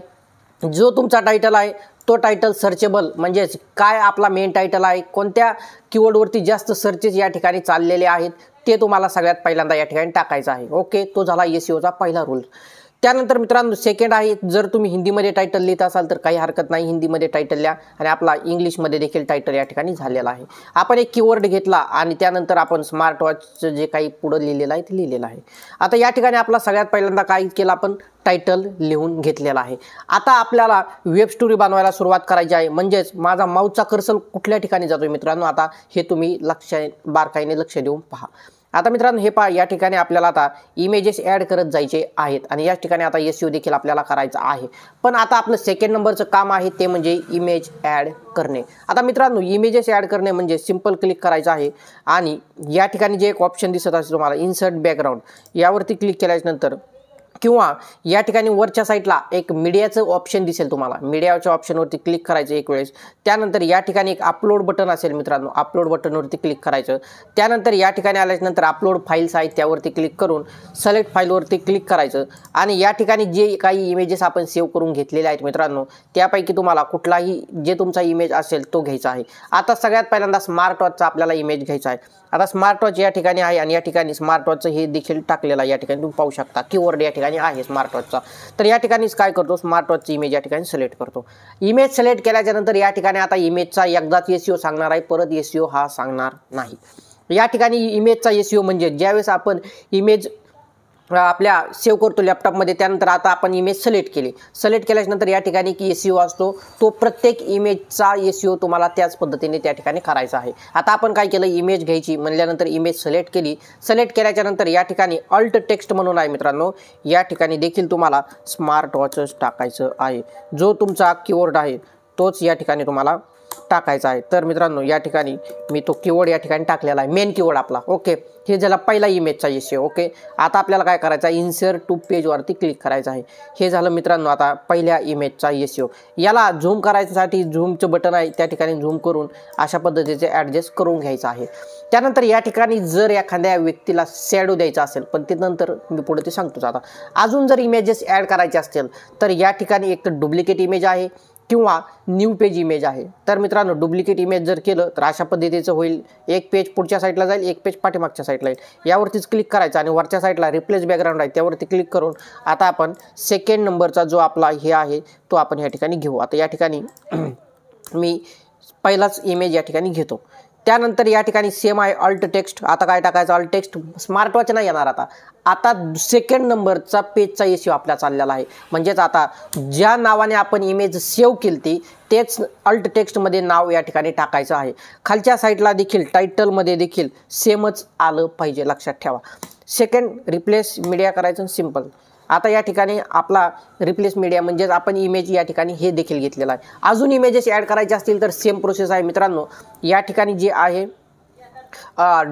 जो तुमचा टायटल आहे तो टायटल सर्चेबल, म्हणजेच काय आपला मेन टायटल आहे, कोणत्या कीवर्डवरती जास्त सर्चेस या ठिकाणी चाललेले आहेत ते तुम्हाला सगळ्यात पहिल्यांदा या ठिकाणी टाकायचं आहे. ओके, तो झाला SEOचा पहिला रूल. त्यानंतर मित्रांनो सेकंड आहे, जर तुम्ही हिंदीमध्ये टायटल लिहित असाल तर काही हरकत नाही, हिंदीमध्ये टायटल लिहा. आणि आपला इंग्लिशमध्ये देखील टायटल या ठिकाणी झालेला आहे. आपण एक कीवर्ड घेतला आणि त्यानंतर आपण स्मार्ट वॉचचं जे काही पुढं लिहिलेलं आहे ते लिहिलेलं आहे. आता या ठिकाणी आपला सगळ्यात पहिल्यांदा काय केलं, आपण टायटल लिहून घेतलेला आहे. आता आपल्याला वेब स्टोरी बनवायला सुरुवात करायची आहे. म्हणजेच माझा माऊसचा कर्सर कुठल्या ठिकाणी जातोय मित्रांनो, आता हे तुम्ही बारकाईने लक्ष देऊन पहा. आता मित्रांनो हे पहा, या ठिकाणी आपल्याला आता इमेजेस ॲड करत जायचे आहेत आणि या ठिकाणी आता SEO देखील आपल्याला करायचं आहे. पण आता आपलं सेकंड नंबरचं काम आहे ते म्हणजे इमेज ॲड करणे. आता मित्रांनो इमेजेस ॲड करणे म्हणजे सिंपल क्लिक करायचं आहे आणि या ठिकाणी जे एक ऑप्शन दिसत असेल तुम्हाला इन्सर्ट बॅकग्राऊंड, यावरती क्लिक केल्यानंतर किंवा या ठिकाणी वरच्या साईडला एक मीडियाचं ऑप्शन दिसेल तुम्हाला, मीडियाच्या ऑप्शनवरती क्लिक करायचं एक वेळेस. त्यानंतर या ठिकाणी एक अपलोड बटन असेल मित्रांनो, अपलोड बटनवरती क्लिक करायचं. त्यानंतर या ठिकाणी आल्यानंतर अपलोड फाईल्स आहेत त्यावरती क्लिक करून सिलेक्ट फाईलवरती क्लिक करायचं आणि या ठिकाणी जे काही इमेजेस आपण सेव्ह करून घेतलेले आहेत मित्रांनो, त्यापैकी तुम्हाला कुठलाही जे तुमचा इमेज असेल तो घ्यायचा आहे. आता सगळ्यात पहिल्यांदा स्मार्ट वॉचचा आपल्याला इमेज घ्यायचा आहे. आता स्मार्ट वॉच या ठिकाणी आहे आणि या ठिकाणी स्मार्ट वॉचचं हे देखील टाकलेलं आहे. या ठिकाणी तुम्ही पाहू शकता कीवर्ड या ठिकाणी आहे स्मार्ट वॉचचा. तर या ठिकाणीच काय करतो, स्मार्ट वॉचची इमेज या ठिकाणी सिलेक्ट करतो. इमेज सिलेक्ट केल्याच्या नंतर या ठिकाणी आता इमेजचा एकदाच SEO सांगणार आहे, परत SEO हा सांगणार नाही. या ठिकाणी इमेजचा SEO म्हणजे ज्यावेळेस आपण इमेज आपल्या सेव्ह करतो लॅपटॉपमध्ये, त्यानंतर आता आपण इमेज सिलेक्ट केली. सिलेक्ट केल्यानंतर या ठिकाणी की SEO असतो तो प्रत्येक इमेजचा SEO तुम्हाला त्याच पद्धतीने त्या ठिकाणी करायचा आहे. आता आपण काय केलं, इमेज घ्यायची म्हणल्यानंतर इमेज सिलेक्ट केली. सिलेक्ट केल्याच्या नंतर या ठिकाणी अल्ट टेक्स्ट म्हणून आहे मित्रांनो, या ठिकाणी देखील तुम्हाला स्मार्ट वॉचच टाकायचं आहे. जो तुमचा कीवर्ड आहे तोच या ठिकाणी तुम्हाला टाकायचा आहे. तर मित्रांनो या ठिकाणी मी तो कीवर्ड या ठिकाणी टाकलेला आहे, मेन कीवर्ड आपला. ओके, हे झाला पहिला इमेजचा SEO. ओके, आता आपल्याला काय करायचं आहे, इन्सर्ट टू पेजवरती क्लिक करायचं आहे. हे झालं मित्रांनो आता पहिल्या इमेजचा SEO. याला झूम करायसाठी झूमचं बटन आहे, त्या ठिकाणी झूम करून अशा पद्धतीचे ॲडजस्ट करून घ्यायचं आहे. त्यानंतर या ठिकाणी जर एखाद्या व्यक्तीला शॅडो द्यायचा असेल, पण ते नंतर मी पुढे ते सांगतोच. आता अजून जर इमेजेस ॲड करायचे असतील तर या ठिकाणी एक तर डुप्लिकेट इमेज आहे किंवा न्यू पेज इमेज आहे. तर मित्रांनो डुप्लिकेट इमेज जर केलं तर अशा पद्धतीचं होईल, एक पेज पुढच्या साईडला जाईल, एक पेज पाठीमागच्या साईडला येईल. यावरतीच क्लिक करायचं आणि वरच्या साईडला रिप्लेस बॅकग्राऊंड आहे त्यावरती क्लिक करून आता आपण सेकंड नंबरचा जो आपला हे आहे तो आपण या ठिकाणी घेऊ. आता या ठिकाणी मी पहिलाच इमेज या ठिकाणी घेतो. त्यानंतर या ठिकाणी सेम आहे अल्ट टेक्स्ट. आता काय टाकायचं, अल्ट टेक्स्ट स्मार्ट वॉच नाही येणार. आता सेकंड नंबरचा पेजचा SEO आपल्या चाललेला आहे. म्हणजेच आता ज्या नावाने आपण इमेज सेव्ह केली ती तेच अल्ट टेक्स्टमध्ये नाव या ठिकाणी टाकायचं आहे. खालच्या साईडला देखील टायटलमध्ये देखील सेमच आलं पाहिजे, लक्षात ठेवा. सेकंड रिप्लेस मीडिया करायचं सिम्पल. आता या ठिकाणी आपला रिप्लेस मीडिया म्हणजेच आपण इमेज या ठिकाणी हे देखील घेतलेलं आहे. अजून इमेजेस ॲड करायचे असतील तर सेम प्रोसेस आहे मित्रांनो. या ठिकाणी जे आहे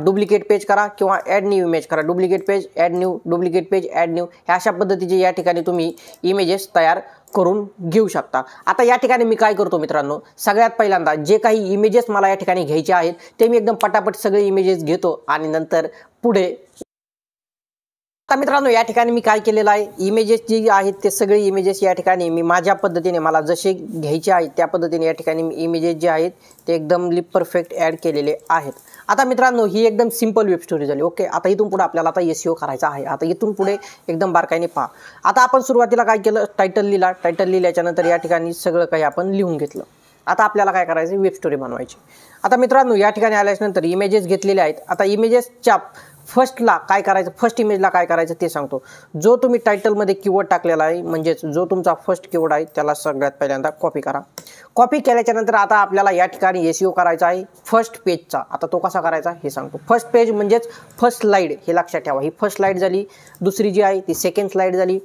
डुप्लिकेट पेज करा किंवा ॲड न्यू इमेज करा. Duplicate page add new, duplicate page add new, ह्या अशा पद्धतीचे या ठिकाणी तुम्ही इमेजेस तयार करून घेऊ शकता. आता या ठिकाणी मी काय करतो मित्रांनो, सगळ्यात पहिल्यांदा जे काही इमेजेस मला या ठिकाणी घ्यायचे आहेत ते मी एकदम पटापट सगळे इमेजेस घेतो आणि नंतर पुढे. आता मित्रांनो या ठिकाणी मी काय केलेलं आहे, इमेजेस जी आहेत ते सगळे इमेजेस या ठिकाणी मी माझ्या पद्धतीने मला जसे घ्यायचे आहेत त्या पद्धतीने या ठिकाणी मी इमेजेस जे आहेत ते एकदम परफेक्ट ॲड केलेले आहेत. आता मित्रांनो ही एकदम सिंपल वेब स्टोरी झाली. ओके, आता इथून पुढे आपल्याला आता SEO करायचा आहे. आता इथून पुढे एकदम बारकाईने पहा. आता आपण सुरुवातीला काय केलं, टायटल लिहिला. टायटल लिहिल्याच्या नंतर या ठिकाणी सगळं काही आपण लिहून घेतलं. आता आपल्याला काय करायचं, वेब स्टोरी बनवायची. आता मित्रांनो या ठिकाणी आल्यानंतर इमेजेस घेतलेले आहेत. आता इमेजेसच्या फर्स्टला काय करायचं, फर्स्ट इमेजला काय करायचं ते सांगतो. जो तुम्ही टायटलमध्ये कीवर्ड टाकलेला आहे म्हणजेच जो तुमचा फर्स्ट कीवर्ड आहे त्याला सगळ्यात पहिल्यांदा कॉपी करा. कॉपी केल्याच्या नंतर आता आपल्याला या ठिकाणी SEO करायचा आहे फर्स्ट पेजचा. आता तो कसा करायचा हे सांगतो. फर्स्ट पेज म्हणजेच फर्स्ट स्लाईड, हे लक्षात ठेवा. ही फर्स्ट स्लाईड झाली. दुसरी जी आहे ती सेकंड स्लाईड झाली.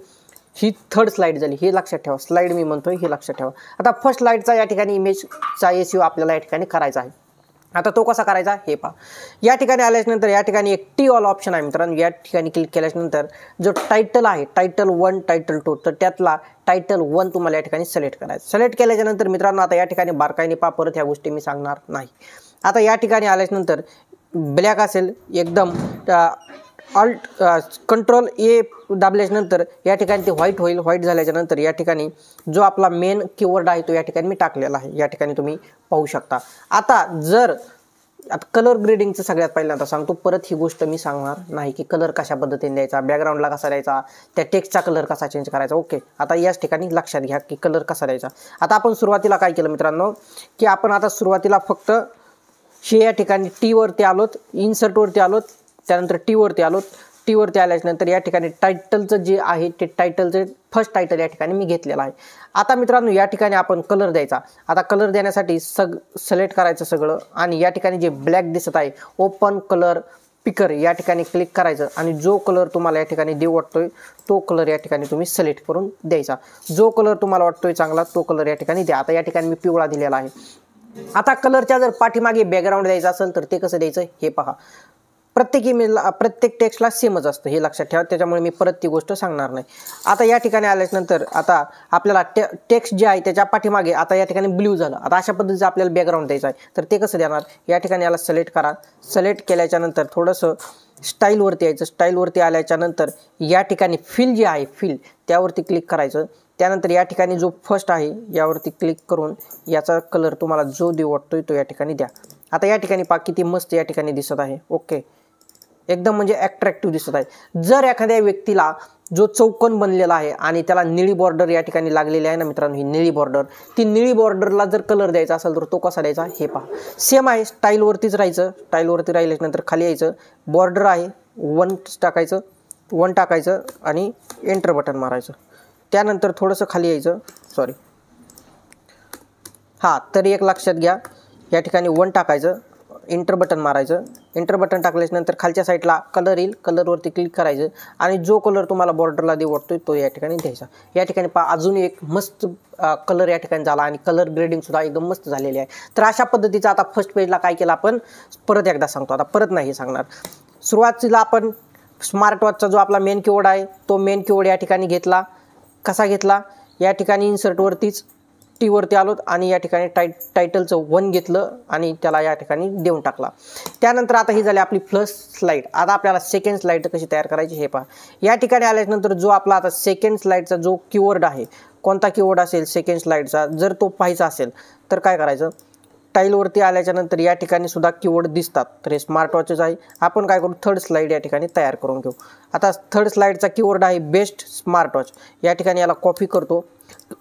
ही थर्ड स्लाइड झाली, हे लक्षात ठेवा. स्लाइड मी म्हणतोय हे लक्षात ठेवा. आता फर्स्ट स्लाइडचा या ठिकाणी इमेजचा एसईओ आपल्याला या ठिकाणी करायचा आहे. आता तो कसा करायचा हे पहा. या ठिकाणी आल्याच्यानंतर या ठिकाणी एक टी ऑल ऑप्शन आहे मित्रांनो. या ठिकाणी क्लिक केल्यानंतर जो टायटल आहे, टायटल 1 टायटल 2, तर त्यातला टायटल 1 तुम्हाला या ठिकाणी सिलेक्ट करायचं. सिलेक्ट केल्याच्यानंतर मित्रांनो आता या ठिकाणी बारकाईने पहा, परत ह्या गोष्टी मी सांगणार नाही. आता या ठिकाणी आल्याच्यानंतर ब्लॅक असेल एकदम, ऑल्ट कंट्रोल ए दाबल्याच्यानंतर या ठिकाणी ते व्हाईट होईल. व्हाईट झाल्याच्यानंतर या ठिकाणी जो आपला मेन कीवर्ड आहे तो या ठिकाणी मी टाकलेला आहे, या ठिकाणी तुम्ही पाहू शकता. आता कलर ग्रेडिंगचं सगळ्यात पहिल्यांदा सांगतो, परत ही गोष्ट मी सांगणार नाही की कलर कशा पद्धतीने द्यायचा, बॅकग्राऊंडला कसा द्यायचा, त्या टेक्स्टचा कलर कसा चेंज करायचा. ओके, आता याच ठिकाणी लक्षात घ्या की कलर कसा द्यायचा. आता आपण सुरुवातीला काय केलं मित्रांनो की आपण आता सुरुवातीला फक्त हे या ठिकाणी टी वरती आलोत, इन्सर्टवरती आलोत, त्यानंतर टी वरती आलोत. टी वरती आल्याच्यानंतर या ठिकाणी टायटलचं जे आहे ते टायटलचं फर्स्ट टायटल या ठिकाणी मी घेतलेलं आहे. आता मित्रांनो या ठिकाणी आपण कलर द्यायचा. आता कलर देण्यासाठी सिलेक्ट करायचं सगळं आणि या ठिकाणी जे ब्लॅक दिसत आहे ओपन कलर पिकर या ठिकाणी क्लिक करायचं आणि जो कलर तुम्हाला या ठिकाणी देऊ वाटतोय तो कलर या ठिकाणी तुम्ही सिलेक्ट करून द्यायचा. जो कलर तुम्हाला वाटतोय चांगला तो कलर या ठिकाणी द्या. आता या ठिकाणी मी पिवळा दिलेला आहे. आता कलरच्या जर पाठीमागे बॅकग्राऊंड द्यायचं असेल तर ते कसं द्यायचं हे पहा. प्रत्येक इमेजला प्रत्येक टेक्स्टला सेमच असतं हे लक्षात ठेवा, त्याच्यामुळे मी परत ती गोष्ट सांगणार नाही. आता या ठिकाणी आल्यानंतर आता आपल्याला टेक्स्ट जे आहे त्याच्या पाठीमागे आता या ठिकाणी ब्ल्यू झालं. आता अशा पद्धतीचं आपल्याला बॅकग्राऊंड द्यायचं आहे, तर ते कसं देणार. या ठिकाणी याला सिलेक्ट करा. सिलेक्ट केल्याच्यानंतर थोडंसं स्टाईलवरती यायचं. स्टाईलवरती आल्याच्यानंतर या ठिकाणी फिल जे आहे फिल त्यावरती क्लिक करायचं. त्यानंतर या ठिकाणी जो फर्स्ट आहे यावरती क्लिक करून याचा कलर तुम्हाला जो देऊ वाटतोय तो या ठिकाणी द्या. आता या ठिकाणी पहा किती मस्त या ठिकाणी दिसत आहे. ओके, एकदम म्हणजे अट्रॅक्टिव्ह दिसत आहे. जर एखाद्या व्यक्तीला जो चौकोन बनलेला आहे आणि त्याला निळी बॉर्डर या ठिकाणी लागलेली आहे ना मित्रांनो, ही निळी बॉर्डर, ती निळी बॉर्डरला जर कलर द्यायचा असेल तर तो कसा द्यायचा हे पहा. सेम आहे, स्टाईलवरतीच राहायचं. स्टाईलवरती राहिल्यानंतर खाली यायचं, बॉर्डर आहे 1 टाकायचं, 1 टाकायचं आणि एंटर बटन मारायचं. त्यानंतर थोडंसं खाली यायचं, सॉरी हां, तर एक लक्षात घ्या या ठिकाणी 1 टाकायचं, एंटर बटन मारायचं. एंटर बटन टाकल्यानंतर खालच्या साईडला कलर येईल, कलरवरती क्लिक करायचं आणि जो कलर तुम्हाला बॉर्डरला देऊ वाटतोय तो या ठिकाणी द्यायचा. या ठिकाणी पहा अजून एक मस्त कलर या ठिकाणी झाला आणि कलर ग्रेडिंगसुद्धा एकदम मस्त झालेली आहे. तर अशा पद्धतीचं आता फर्स्ट पेजला काय केलं आपण परत एकदा सांगतो, आता परत नाही सांगणार. सुरुवातीला आपण स्मार्ट वॉचचा जो आपला मेन कीवर्ड आहे तो मेन कीवर्ड या ठिकाणी घेतला. कसा घेतला, या ठिकाणी इन्सर्टवरतीच टी वरती आलोत आणि या ठिकाणी टायटलचं 1 घेतलं आणि त्याला या ठिकाणी देऊन टाकला. त्यानंतर आता ही झाली आपली फर्स्ट स्लाईड. आता आपल्याला सेकंड स्लाईड कशी तयार करायची हे पहा. या ठिकाणी आल्यानंतर जो आपला आता सेकंड स्लाईडचा जो कीवर्ड आहे, कोणता कीवर्ड असेल सेकंड स्लाईडचा, जर तो पाहायचा असेल तर काय करायचं, टाईलवरती आल्याच्यानंतर या ठिकाणी सुद्धा कीवर्ड दिसतात. तर हे स्मार्ट वॉचेस आहे. आपण काय करू, थर्ड स्लाईड या ठिकाणी तयार करून घेऊ. आता थर्ड स्लाईडचा कीवर्ड आहे बेस्ट स्मार्ट वॉच. या ठिकाणी याला कॉपी करतो.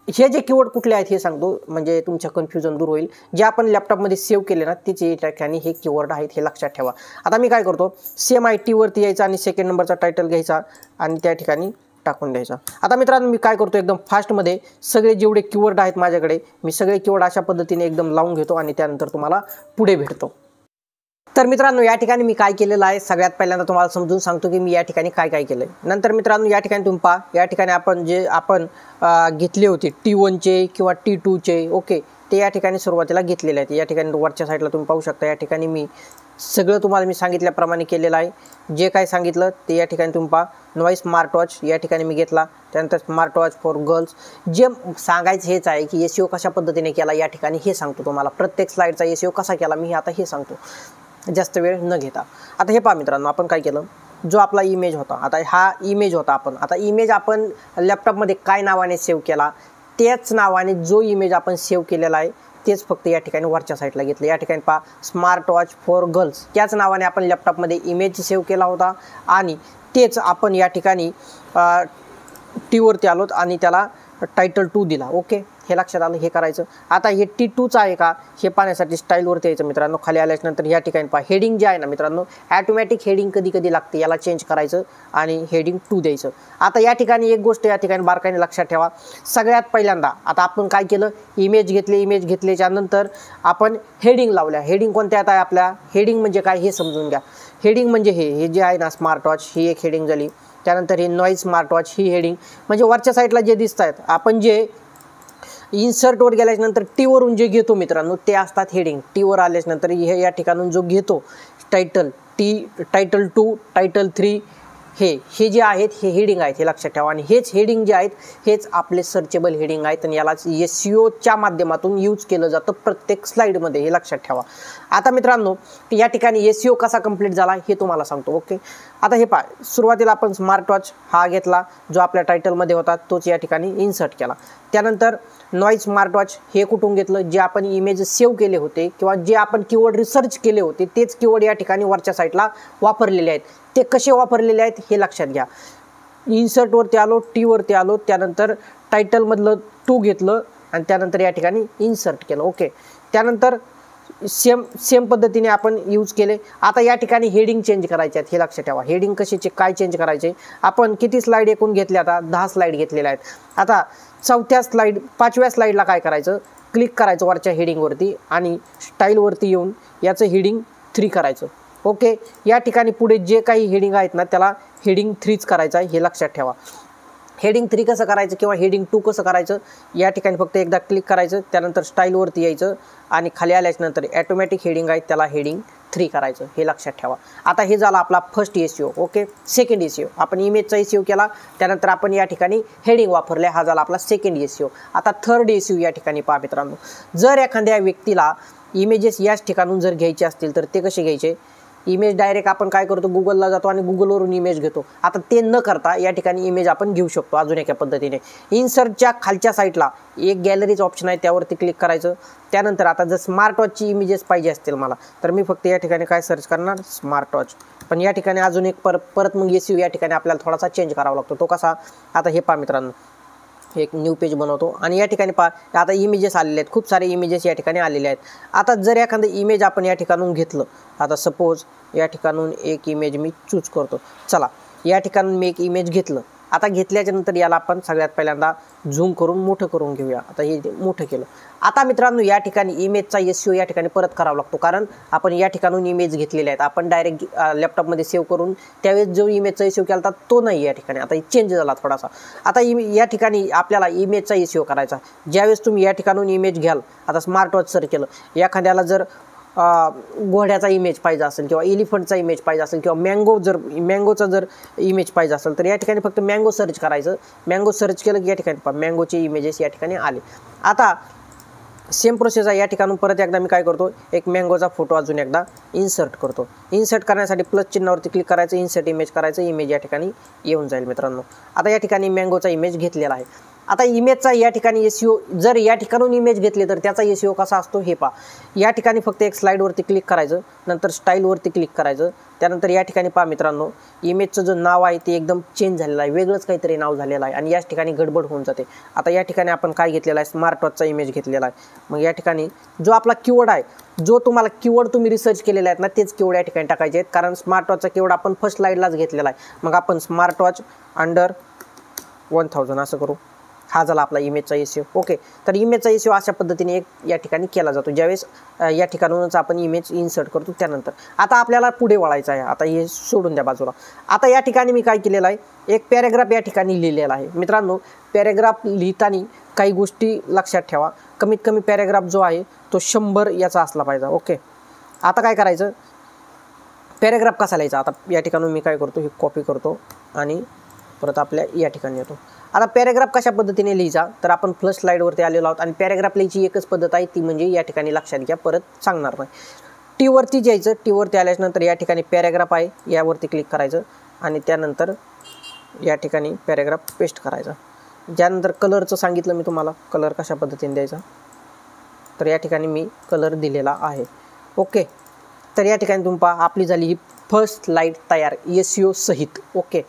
हे जे कीवर्ड कुठले आहेत हे सांगतो म्हणजे तुमचं कन्फ्युजन दूर होईल. जे आपण लॅपटॉपमध्ये सेव्ह केले ना त्याचे या ठिकाणी हे कीवर्ड आहेत हे लक्षात ठेवा. आता मी काय करतो, सेम IT वरती यायचा आणि सेकंड नंबरचा टायटल घ्यायचा आणि त्या ठिकाणी टाकून द्यायचा. आता मित्रांनो मी काय करतो, एकदम फास्टमध्ये सगळे जेवढे कीवर्ड आहेत माझ्याकडे मी सगळे कीवर्ड अशा पद्धतीने एकदम लावून घेतो आणि त्यानंतर तुम्हाला पुढे भेटतो. तर मित्रांनो या ठिकाणी मी काय केलेलं आहे सगळ्यात पहिल्यांदा तुम्हाला समजून सांगतो की मी या ठिकाणी काय काय केलं आहे. नंतर मित्रांनो या ठिकाणी तुम्ही पहा, या ठिकाणी आपण जे घेतले होते T1चे किंवा T2चे, ओके, ते या ठिकाणी सुरुवातीला घेतलेले आहेत. या ठिकाणी वरच्या साईडला तुम्ही पाहू शकता. या ठिकाणी मी सगळं तुम्हाला मी सांगितल्याप्रमाणे केलेलं आहे. जे काय सांगितलं ते या ठिकाणी तुम्ही पहा. नॉईस स्मार्ट वॉच या ठिकाणी मी घेतला. त्यानंतर स्मार्ट वॉच फॉर गर्ल्स. जे सांगायचं हेच आहे की SEO कशा पद्धतीने केला या ठिकाणी हे सांगतो तुम्हाला. प्रत्येक स्लाईडचा SEO कसा केला मी आता हे सांगतो जास्त वेळ न घेता. आता हे पहा मित्रांनो, आपण काय केलं, जो आपला इमेज होता, आता हा इमेज होता, आता इमेज आपण लॅपटॉपमध्ये काय नावाने सेव्ह केला त्याच नावाने जो इमेज आपण सेव्ह केलेला आहे तेच फक्त या ठिकाणी वरच्या साईडला घेतलं. या ठिकाणी पहा स्मार्ट वॉच फॉर गर्ल्स त्याच नावाने आपण लॅपटॉपमध्ये इमेज सेव्ह केला होता आणि तेच आपण या ठिकाणी T वरती आलोत आणि त्याला टायटल 2 दिला. ओके, हे लक्षात आलं, हे करायचं. आता हे T2चं आहे का हे पाहण्यासाठी स्टाईलवरती यायचं मित्रांनो. खाली आल्यानंतर या ठिकाणी पहा हेडिंग जे आहे ना मित्रांनो, ॲटोमॅटिक हेडिंग कधी कधी लागते, याला चेंज करायचं आणि हेडिंग 2 द्यायचं. आता या ठिकाणी एक गोष्ट या ठिकाणी बारकाईने लक्षात ठेवा. सगळ्यात पहिल्यांदा आता आपण काय केलं, इमेज घेतल्याच्या नंतर आपण हेडिंग लावल्या. हेडिंग कोणत्या आहे आपल्या, हेडिंग म्हणजे काय हे समजून घ्या. हेडिंग म्हणजे हे जे आहे ना स्मार्ट वॉच, ही एक हेडिंग झाली. त्यानंतर हे नॉईज स्मार्ट वॉच ही हेडिंग, म्हणजे वरच्या साईडला जे दिसत आहेत आपण जे इन्सर्टवर गेल्याच्यानंतर टीवरून जे घेतो मित्रांनो ते असतात हेडिंग. टीवर आल्याच्यानंतर हे या ठिकाणून जो घेतो टायटल टायटल 2 टायटल 3 हे जे आहेत हे हेडिंग आहेत, हे लक्षात ठेवा. आणि हेच हेडिंग जे आहेत हेच आपले सर्चेबल हेडिंग आहेत आणि याला SEOच्या माध्यमातून यूज केलं जातं प्रत्येक स्लाईडमध्ये, हे लक्षात ठेवा. आता मित्रांनो या ठिकाणी SEO कसा कंप्लीट झाला हे तुम्हाला सांगतो. ओके, आता हे पहा, सुरुवातीला आपण स्मार्ट वॉच हा घेतला जो आपल्या टायटलमध्ये होता, तोच या ठिकाणी इन्सर्ट केला. त्यानंतर नॉईज स्मार्ट वॉच हे कुठून घेतलं, जे आपण इमेज सेव्ह केले होते किंवा जे आपण कीवर्ड रिसर्च केले होते तेच कीवर्ड या ठिकाणी वरच्या साईडला वापरलेले आहेत. ते कसे वापरलेले आहेत हे लक्षात घ्या. इन्सर्टवरती आलो, टीवरती आलो, त्यानंतर टायटलमधलं 2 घेतलं आणि त्यानंतर या ठिकाणी इन्सर्ट केलं. ओके, त्यानंतर सेम पद्धतीने आपण यूज केले. आता या ठिकाणी हेडिंग चेंज करायचे आहेत, हे लक्षात ठेवा. हेडिंग कशाचे काय चेंज करायचे, आपण किती स्लाईड एकूण घेतले, आता 10 स्लाईड घेतलेल्या आहेत. आता 5व्या स्लाईडला काय करायचं, क्लिक करायचं वरच्या हेडिंगवरती आणि स्टाईलवरती येऊन याचं हेडिंग 3 करायचं. ओके, या ठिकाणी पुढे जे काही हेडिंग आहेत ना त्याला हेडिंग 3च करायचं आहे, हे लक्षात ठेवा. हेडिंग 3 कसं करायचं किंवा हेडिंग 2 कसं करायचं, या ठिकाणी फक्त एकदा क्लिक करायचं, त्यानंतर स्टाईलवरती यायचं आणि खाली आल्याच्यानंतर ॲटोमॅटिक हेडिंग आहे त्याला हेडिंग 3 करायचं, हे लक्षात ठेवा. आता हे झालं आपला first SEO. Okay, second SEO आपण इमेजचा SEO केला, त्यानंतर आपण या ठिकाणी हेडिंग वापरले, हा झाला आपला सेकंड SEO. आता थर्ड SEO या ठिकाणी पहा मित्रांनो, जर एखाद्या व्यक्तीला इमेजेस याच ठिकाणून जर घ्यायचे असतील तर ते कसे घ्यायचे, इमेज डायरेक्ट आपण काय करतो, गुगलला जातो आणि गुगलवरून इमेज घेतो. आता ते न करता या ठिकाणी इमेज आपण घेऊ शकतो अजून एका पद्धतीने. इन्सर्टच्या खालच्या साईडला एक गॅलरीचं ऑप्शन आहे, त्यावरती क्लिक करायचं. त्यानंतर आता जर स्मार्ट वॉचची इमेजेस पाहिजे असतील मला, तर मी फक्त या ठिकाणी काय सर्च करणार, स्मार्ट वॉच. पण या ठिकाणी अजून एक परत मग SEO या ठिकाणी आपल्याला थोडासा चेंज करावा लागतो. तो कसा, आता हे पहा मित्रांनो, एक न्यू पेज बनवतो आणि या ठिकाणी पहा आता इमेजेस आलेले आहेत, खूप सारे इमेजेस या ठिकाणी आलेले आहेत. आता जर एखादं इमेज आपण या ठिकाणून घेतलं, आता सपोज या ठिकाणून एक इमेज मी चूज करतो. चला, या ठिकाणून मी एक इमेज घेतलं. आता घेतल्याच्या नंतर याला आपण सगळ्यात पहिल्यांदा झूम करून मोठं करून घेऊया. आता हे मोठं केलं. आता मित्रांनो या ठिकाणी इमेजचा SEO या ठिकाणी परत करावा लागतो, कारण आपण या ठिकाणून इमेज घेतलेले आहेत. आपण डायरेक्ट लॅपटॉपमध्ये सेव्ह करून त्यावेळेस जो इमेजचा SEO केला होता तो नाही या ठिकाणी, आता चेंज झाला थोडासा. आता या ठिकाणी आपल्याला इमेजचा SEO करायचा. ज्यावेळेस तुम्ही या ठिकाणून इमेज घ्याल, आता स्मार्ट वॉच सर्च केलं, एखाद्याला जर घोड्याचा इमेज पाहिजे असेल किंवा एलिफंटचा इमेज पाहिजे असेल किंवा मँगोचा जर इमेज पाहिजे असेल तर या ठिकाणी फक्त मँगो सर्च करायचं. मँगो सर्च केलं की या ठिकाणी मँगोचे इमेजेस या ठिकाणी आले. आता सेम प्रोसेस आहे, या ठिकाणून परत एकदा मी काय करतो, एक मँगोचा फोटो अजून एकदा इन्सर्ट करतो. इन्सर्ट करण्यासाठी प्लस चिन्हावरती क्लिक करायचं, इन्सर्ट इमेज करायचं, इमेज या ठिकाणी येऊन जाईल मित्रांनो. आता या ठिकाणी मँगोचा इमेज घेतलेला आहे. आता इमेजचा या ठिकाणी SEO, जर या ठिकाणून इमेज घेतली तर त्याचा SEO कसा असतो हे पहा. या ठिकाणी फक्त एक स्लाईडवरती क्लिक करायचं, नंतर स्टाईलवरती क्लिक करायचं. त्यानंतर या ठिकाणी पहा मित्रांनो, इमेजचं जो नाव आहे ते एकदम चेंज झालेलं आहे, वेगळंच काहीतरी नाव झालेलं आहे आणि याच ठिकाणी गडबड होऊन जाते. आता या ठिकाणी आपण काय घेतलेला आहे, स्मार्ट वॉचचा इमेज घेतलेला आहे. मग या ठिकाणी जो आपला कीवर्ड आहे, जो तुम्हाला कीवर्ड तुम्ही रिसर्च केलेले आहेत ना तेच कीवर्ड या ठिकाणी टाकायचे आहेत, कारण स्मार्ट वॉचचा कीवर्ड आपण फर्स्ट स्लाईडलाच घेतलेला आहे. मग आपण स्मार्ट वॉच अंडर 1000 असं करू. हा झाला आपला इमेजचा SEO. ओके, तर इमेजचा SEO अशा पद्धतीने एक या ठिकाणी केला जातो, ज्यावेळेस या ठिकाणूनच आपण इमेज इन्सर्ट करतो. त्यानंतर आता आपल्याला पुढे वळायचं आहे. आता हे सोडून द्या बाजूला. आता या ठिकाणी मी काय केलेलं आहे, एक पॅरेग्राफ या ठिकाणी लिहिलेला आहे. मित्रांनो पॅरेग्राफ लिहिताना काही गोष्टी लक्षात ठेवा. कमीत कमी पॅरेग्राफ जो आहे तो 100 याचा असला पाहिजे. ओके, आता काय करायचं, पॅरेग्राफ कसा लिहायचा, आता या ठिकाणून मी काय करतो, हे कॉपी करतो आणि परत आपल्या या ठिकाणी येतो. आता पॅरेग्राफ कशा पद्धतीने लिहायचा, तर आपण प्लस स्लाईडवरती आलेलो आहोत आणि पॅरेग्राफ लिहायची एकच पद्धत आहे, ती म्हणजे या ठिकाणी लक्षात घ्या, परत सांगणार नाही. टीवरती जायचं, टीवरती आल्याच्यानंतर या ठिकाणी पॅरेग्राफ आहे, यावरती क्लिक करायचं आणि त्यानंतर या ठिकाणी पॅरेग्राफ पेस्ट करायचा. ज्यानंतर कलरचं सांगितलं मी तुम्हाला, कलर कशा पद्धतीने द्यायचा, तर या ठिकाणी मी कलर दिलेला आहे. ओके, तर या ठिकाणी तुम्ही पहा आपली झाली ही फर्स्ट स्लाईड तयार SEO सहित. ओके,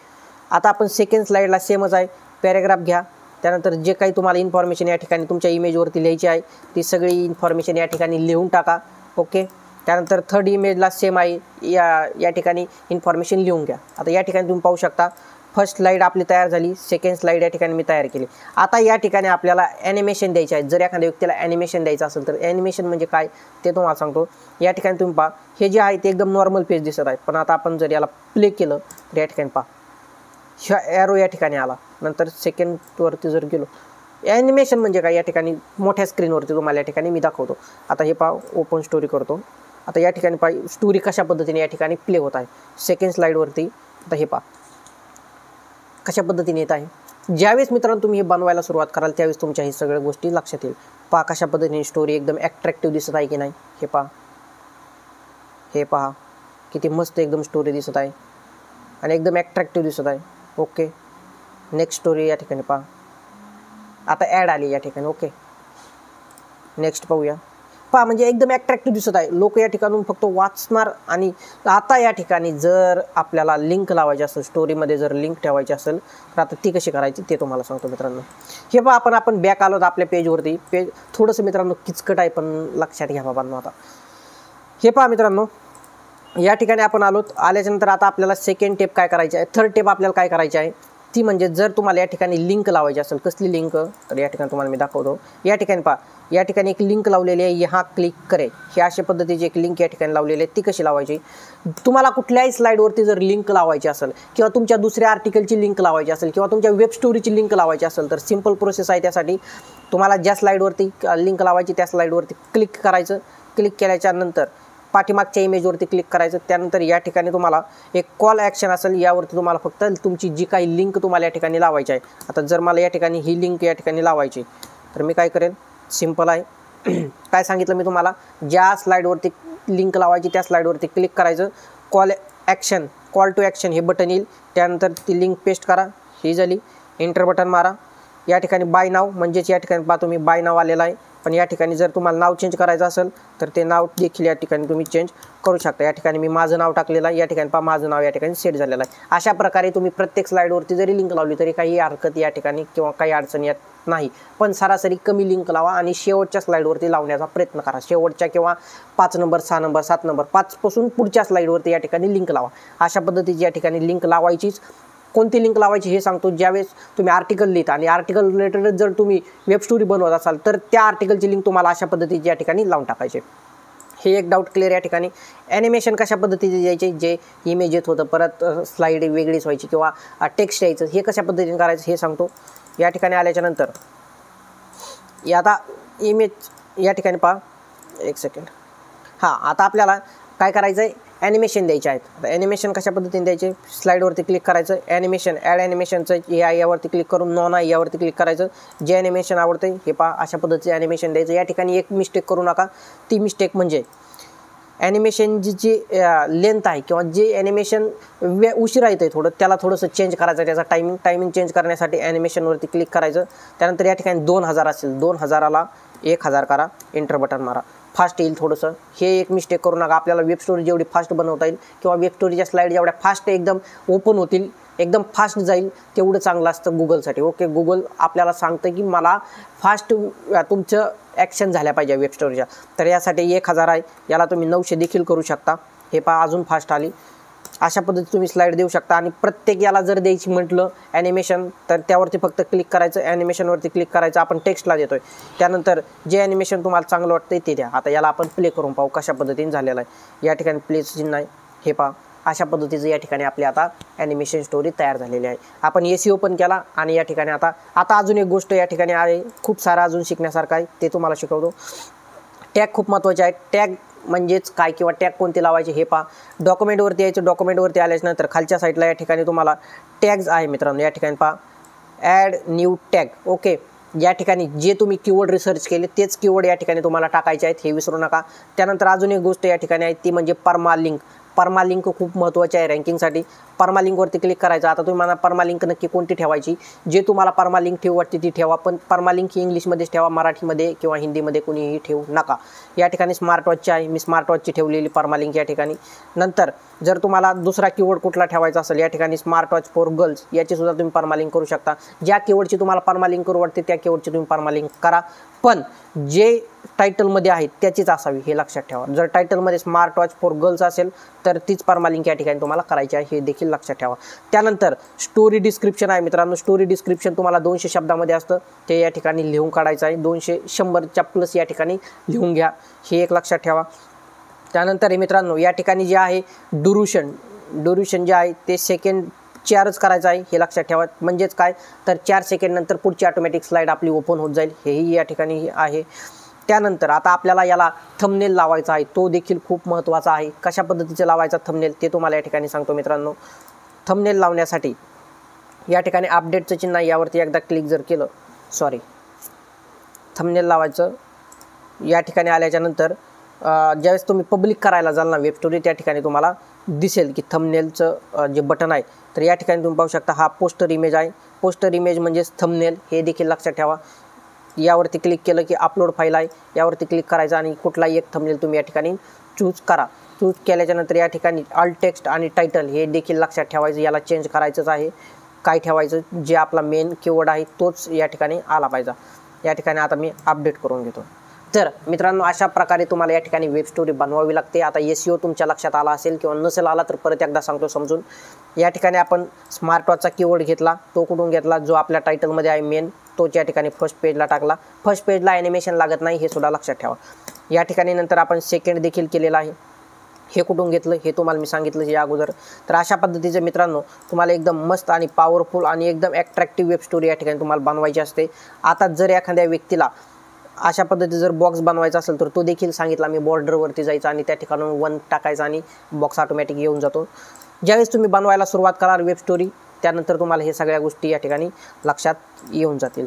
आता आपण सेकंड स्लाईडला सेमच आहे, पॅरेग्राफ घ्या. त्यानंतर जे काही तुम्हाला इन्फॉर्मेशन या ठिकाणी तुमच्या इमेजवरती लिहायची आहे ती सगळी इन्फॉर्मेशन या ठिकाणी लिहून टाका. ओके, त्यानंतर थर्ड इमेजला सेम आहे, या ठिकाणी इन्फॉर्मेशन लिहून घ्या. आता या ठिकाणी तुम्ही पाहू शकता फर्स्ट स्लाईड आपली तयार झाली, सेकंड स्लाईड या ठिकाणी मी तयार केली. आता या ठिकाणी आपल्याला ॲनिमेशन द्यायचे आहे. जर एखाद्या व्यक्तीला ॲनिमेशन द्यायचं असेल तर ॲनिमेशन म्हणजे काय ते तुम्हाला सांगतो. या ठिकाणी तुम्ही पहा, हे जे आहे ते एकदम नॉर्मल पेज दिसत आहे, पण आता आपण जर याला प्ले केलं तर या ठिकाणी पहा ह्या ॲरो या ठिकाणी आला. नंतर सेकंडवरती जर गेलो, ॲनिमेशन म्हणजे काय या ठिकाणी मोठ्या स्क्रीनवरती तुम्हाला या ठिकाणी मी दाखवतो. आता हे पहा, ओपन स्टोरी करतो. आता या ठिकाणी पहा स्टोरी कशा पद्धतीने या ठिकाणी प्ले होत आहे. सेकंड स्लाईडवरती आता हे पहा कशा पद्धतीने येत आहे. ज्यावेळेस मित्रांनो तुम्ही हे बनवायला सुरुवात कराल त्यावेळेस तुमच्या हे सगळ्या गोष्टी लक्षात येईल. पहा कशा पद्धतीने स्टोरी एकदम ॲट्रॅक्टिव्ह दिसत आहे की नाही. हे पहा किती मस्त एकदम स्टोरी दिसत आहे आणि एकदम ॲट्रॅक्टिव्ह दिसत आहे. ओके, नेक्स्ट स्टोरी या ठिकाणी पहा. आता ॲड आली या ठिकाणी. ओके, नेक्स्ट पाहूया. पहा म्हणजे एकदम ॲट्रॅक्टिव्ह दिसत आहे. लोक या ठिकाणून फक्त वाचणार. आणि आता या ठिकाणी जर आपल्याला लिंक लावायची असेल, स्टोरीमध्ये जर लिंक ठेवायची असेल तर आता ती कशी करायची ते तुम्हाला सांगतो मित्रांनो. हे पहा आपण बॅक आलो आपल्या पेजवरती. पेज थोडंसं मित्रांनो किचकट आहे पण लक्षात घ्या बाबांनो. आता हे पहा मित्रांनो या ठिकाणी आपण आलोत. आल्याच्यानंतर आता आपल्याला सेकंड टेप काय करायची आहे, थर्ड टेप आपल्याला काय करायची आहे ती म्हणजे जर तुम्हाला या ठिकाणी लिंक लावायची असेल. कसली लिंक तर या ठिकाणी तुम्हाला मी दाखवतो. या ठिकाणी पहा या ठिकाणी एक लिंक लावलेली आहे. यहाँ क्लिक करे ही अशा पद्धतीची एक लिंक या ठिकाणी लावलेली आहे. ती कशी लावायची, तुम्हाला कुठल्याही स्लाईडवरती जर लिंक लावायची असेल किंवा तुमच्या दुसऱ्या आर्टिकलची लिंक लावायची असेल किंवा तुमच्या वेब स्टोरीची लिंक लावायची असेल तर सिंपल प्रोसेस आहे. त्यासाठी तुम्हाला ज्या स्लाईडवरती लिंक लावायची त्या स्लाईडवरती क्लिक करायचं. क्लिक केल्याच्या नंतर पाठीमागच्या इमेजवरती क्लिक करायचं. त्यानंतर या ठिकाणी तुम्हाला एक कॉल ॲक्शन असेल, यावरती तुम्हाला फक्त तुमची जी काही लिंक तुम्हाला या ठिकाणी लावायची आहे. आता जर मला या ठिकाणी ही लिंक या ठिकाणी लावायची तर मी काय करेन, सिंपल आहे. काय सांगितलं मी तुम्हाला, ज्या स्लाईडवरती लिंक लावायची त्या स्लाईडवरती क्लिक करायचं. कॉल टू ॲक्शन हे बटन येईल. त्यानंतर ती लिंक पेस्ट करा. ही झाली. एंटर बटन मारा. या ठिकाणी बाय नाव म्हणजेच या ठिकाणी पहा तुम्ही बाय नाव आलेलं आहे. पण या ठिकाणी जर तुम्हाला नाव चेंज करायचं असेल तर ते नाव देखील या ठिकाणी तुम्ही चेंज करू शकता. या ठिकाणी मी माझं नाव टाकलेलं आहे. या ठिकाणी पहा माझं नाव या ठिकाणी सेट झालेलं आहे. अशा प्रकारे तुम्ही प्रत्येक स्लाईडवरती जरी लिंक लावली तरी काही हरकत या ठिकाणी किंवा काही अडचण येत नाही. पण सरासरी कमी लिंक लावा आणि शेवटच्या स्लाईडवरती लावण्याचा प्रयत्न करा. शेवटच्या किंवा 5 नंबर 6 नंबर 7 नंबर 5 पासून पुढच्या स्लाईडवरती या ठिकाणी लिंक लावा. अशा पद्धतीची या ठिकाणी लिंक लावायचीच. कोणती लिंक लावायची हे सांगतो. ज्यावेळेस तुम्ही आर्टिकल लिहिता आणि आर्टिकल रिलेटेड जर तुम्ही वेब स्टोरी बनवत असाल तर त्या आर्टिकलची लिंक तुम्हाला अशा पद्धतीची या ठिकाणी लावून टाकायचे. हे एक डाऊट क्लिअर. या ठिकाणी ॲनिमेशन कशा पद्धतीचे द्यायचे, जे इमेज येत होतं परत स्लाईड वेगळीच व्हायची किंवा टेक्स्ट यायचं, हे कशा पद्धतीने करायचं हे सांगतो. या ठिकाणी आल्याच्यानंतर आता इमेज या ठिकाणी पहा. एक सेकंड. हां, आता आपल्याला काय करायचं आहे, ॲनिमेशन द्यायचे आहेत. आता ॲनिमेशन कशा पद्धतीने द्यायचे, स्लाईडवरती क्लिक करायचं. ॲनिमेशन ॲड ॲनिमेशनचं हे आहे यावरती क्लिक करून नॉन आहे यावरती क्लिक करायचं. जे ॲनिमेशन आवडतं हे पहा अशा पद्धतीचे ॲनिमेशन द्यायचं. या ठिकाणी एक मिस्टेक करू नका. ती मिस्टेक म्हणजे ॲनिमेशनची जी लेंथ आहे किंवा जे ॲनिमेशन उशिरा येतं आहे थोडं, त्याला थोडंसं चेंज करायचं. त्याचा टायमिंग चेंज करण्यासाठी ॲनिमेशनवरती क्लिक करायचं. त्यानंतर या ठिकाणी 2000 असेल, 2000ला 1000 करा. एंटर बटन मारा. फास्ट येईल थोडंसं. हे एक मिस्टेक करू नका. आपल्याला वेब स्टोरी जेवढी फास्ट बनवता येईल किंवा वेब स्टोरीच्या स्लाईड जेवढ्या फास्ट एकदम ओपन होतील, एकदम फास्ट जाईल, तेवढं चांगलं असतं गुगलसाठी. ओके, गुगल आपल्याला सांगतं की मला फास्ट तुमचं ॲक्शन झाल्या पाहिजे वेब स्टोरीच्या. तर यासाठी 1000 आहे, याला तुम्ही 900 देखील करू शकता. हे पहा अजून फास्ट आली. अशा पद्धतीने तुम्ही स्लाईड देऊ शकता. आणि प्रत्येक याला जर द्यायची म्हटलं ॲनिमेशन तर त्यावरती फक्त क्लिक करायचं. ॲनिमेशनवरती क्लिक करायचं. आपण टेक्स्टला देतोय. त्यानंतर जे ॲनिमेशन तुम्हाला चांगलं वाटतं ते द्या. आता याला आपण प्ले करून पाहू कशा पद्धतीने झालेलं आहे. या ठिकाणी प्लेचं चिन्ह आहे. हे पहा अशा पद्धतीचं या ठिकाणी आपली आता ॲनिमेशन स्टोरी तयार झालेली आहे. आपण SEO पण केला. आणि या ठिकाणी आता अजून एक गोष्ट या ठिकाणी आहे, खूप सारं अजून शिकण्यासारखं आहे, ते तुम्हाला शिकवतो. टॅग खूप महत्त्वाचे आहे. टॅग म्हणजेच काय किंवा टॅग कोणते लावायचे हे पहा. डॉक्युमेंटवरती यायचं. डॉक्युमेंटवरती आल्याच्यानंतर खालच्या साईडला या ठिकाणी तुम्हाला टॅग्स आहे मित्रांनो. या ठिकाणी पहा ॲड न्यू टॅग. ओके, या ठिकाणी जे तुम्ही कीवर्ड रिसर्च केले तेच कीवर्ड या ठिकाणी तुम्हाला टाकायचे आहेत, हे विसरू नका. त्यानंतर अजून एक गोष्ट या ठिकाणी आहे ती म्हणजे परमालिंक. परमालिंक खूप महत्त्वाचे आहे रँकिंगसाठी. परमालिंकवरती क्लिक करायचं. आता तुम्ही मला परमालिंक नक्की कोणती ठेवायची, जे तुम्हाला परमालिंक ठेवू वाटते ती ठेवा. पण परमालिंक ही इंग्लिशमध्येच ठेवा, मराठीमध्ये किंवा हिंदीमध्ये कोणीही ठेवू नका. या ठिकाणी स्मार्ट वॉचची आहे, मी स्मार्ट वॉचची ठेवलेली परमालिंक या ठिकाणी. नंतर जर तुम्हाला दुसरा कीवर्ड कुठला ठेवायचा असेल, या ठिकाणी स्मार्ट वॉच फॉर गर्ल्स याची सुद्धा तुम्ही परमालिंक करू शकता. ज्या कीवर्डची तुम्हाला परमालिंक करू वाटते त्या कीवर्डची तुम्ही परमालिंक करा. पण जे टायटलमध्ये आहेत त्याचीच असावी हे लक्षात ठेवा. जर टायटलमध्ये स्मार्ट वॉच फॉर गर्ल्स असेल तर तीच परमालिंक या ठिकाणी तुम्हाला करायची आहे, हे देखील लक्षात ठेवा. त्यानंतर स्टोरी डिस्क्रिप्शन आहे मित्रांनो. स्टोरी डिस्क्रिप्शन तुम्हाला 200 शब्दामध्ये असतं, ते या ठिकाणी लिहून काढायचं आहे. 200-100च्या प्लस या ठिकाणी लिहून घ्या, हे एक लक्षात ठेवा. त्यानंतर मित्रांनो या ठिकाणी जे आहे ड्युरेशन जे आहे ते सेकंड 4च करायचं आहे हे लक्षात ठेवा. म्हणजेच काय तर 4 सेकंड नंतर पुढची ऑटोमॅटिक स्लाइड आपली ओपन होत जाईल, हेही या ठिकाणी आहे. त्यानंतर आता आपल्याला याला थंबनेल लावायचा आहे, तो देखील खूप महत्त्वाचा आहे. कशा पद्धतीचे लावायचा थंबनेल ते तुम्हाला या ठिकाणी सांगतो मित्रांनो. थंबनेल लावण्यासाठी या ठिकाणी अपडेटचं चिन्ह आहे, यावरती एकदा क्लिक जर केलं, थंबनेल लावायचं. या ठिकाणी आल्याच्यानंतर ज्यावेळेस तुम्ही पब्लिक करायला जाल ना वेब स्टोरी, त्या ठिकाणी तुम्हाला दिसेल की थंबनेलचं जे बटन आहे, तर या ठिकाणी तुम्ही पाहू शकता हा पोस्टर इमेज आहे. पोस्टर इमेज म्हणजेच थंबनेल, हे देखील लक्षात ठेवा. यावरती क्लिक केलं की अपलोड फाईल आहे, यावरती क्लिक करायचं आणि कुठलाही एक थंबनेल तुम्ही या ठिकाणी चूज करा. चूज केल्याच्यानंतर या ठिकाणी ऑल टेक्स्ट आणि टायटल हे देखील लक्षात ठेवायचं, याला चेंज करायचंच आहे. काय ठेवायचं, जे आपला मेन कीवर्ड आहे तोच या ठिकाणी आला पाहिजे. या ठिकाणी आता मी अपडेट करून घेतो. तर मित्रांनो, अशा प्रकारे तुम्हाला या ठिकाणी वेब स्टोरी बनवावी लागते. आता SEO तुमच्या लक्षात आला असेल किंवा नसेल आला तर परत एकदा सांगतो समजून. या ठिकाणी आपण स्मार्ट वॉचचा कीवर्ड घेतला, तो कुठून घेतला, जो आपल्या टायटलमध्ये आहे मेन, तोच या ठिकाणी फर्स्ट पेजला टाकला. फर्स्ट पेजला ॲनिमेशन लागत नाही, हे सुद्धा लक्षात ठेवा. या ठिकाणी नंतर आपण सेकंड देखील केलेला आहे, हे कुठून घेतलं हे तुम्हाला मी सांगितलं या अगोदर. तर अशा पद्धतीचे मित्रांनो तुम्हाला एकदम मस्त आणि पॉवरफुल आणि एकदम ॲट्रॅक्टिव्ह वेब स्टोरी या ठिकाणी तुम्हाला बनवायची असते. आता जर एखाद्या व्यक्तीला अशा पद्धतीचे जर बॉक्स बनवायचा असेल तर तो देखील सांगितला मी, बॉर्डरवरती जायचं आणि त्या ठिकाणून 1 टाकायचं आणि बॉक्स ऑटोमॅटिक येऊन जातो. ज्यावेळेस तुम्ही बनवायला सुरुवात कराल वेब स्टोरी, त्यानंतर तुम्हाला हे सगळ्या गोष्टी या ठिकाणी लक्षात येऊन जातील.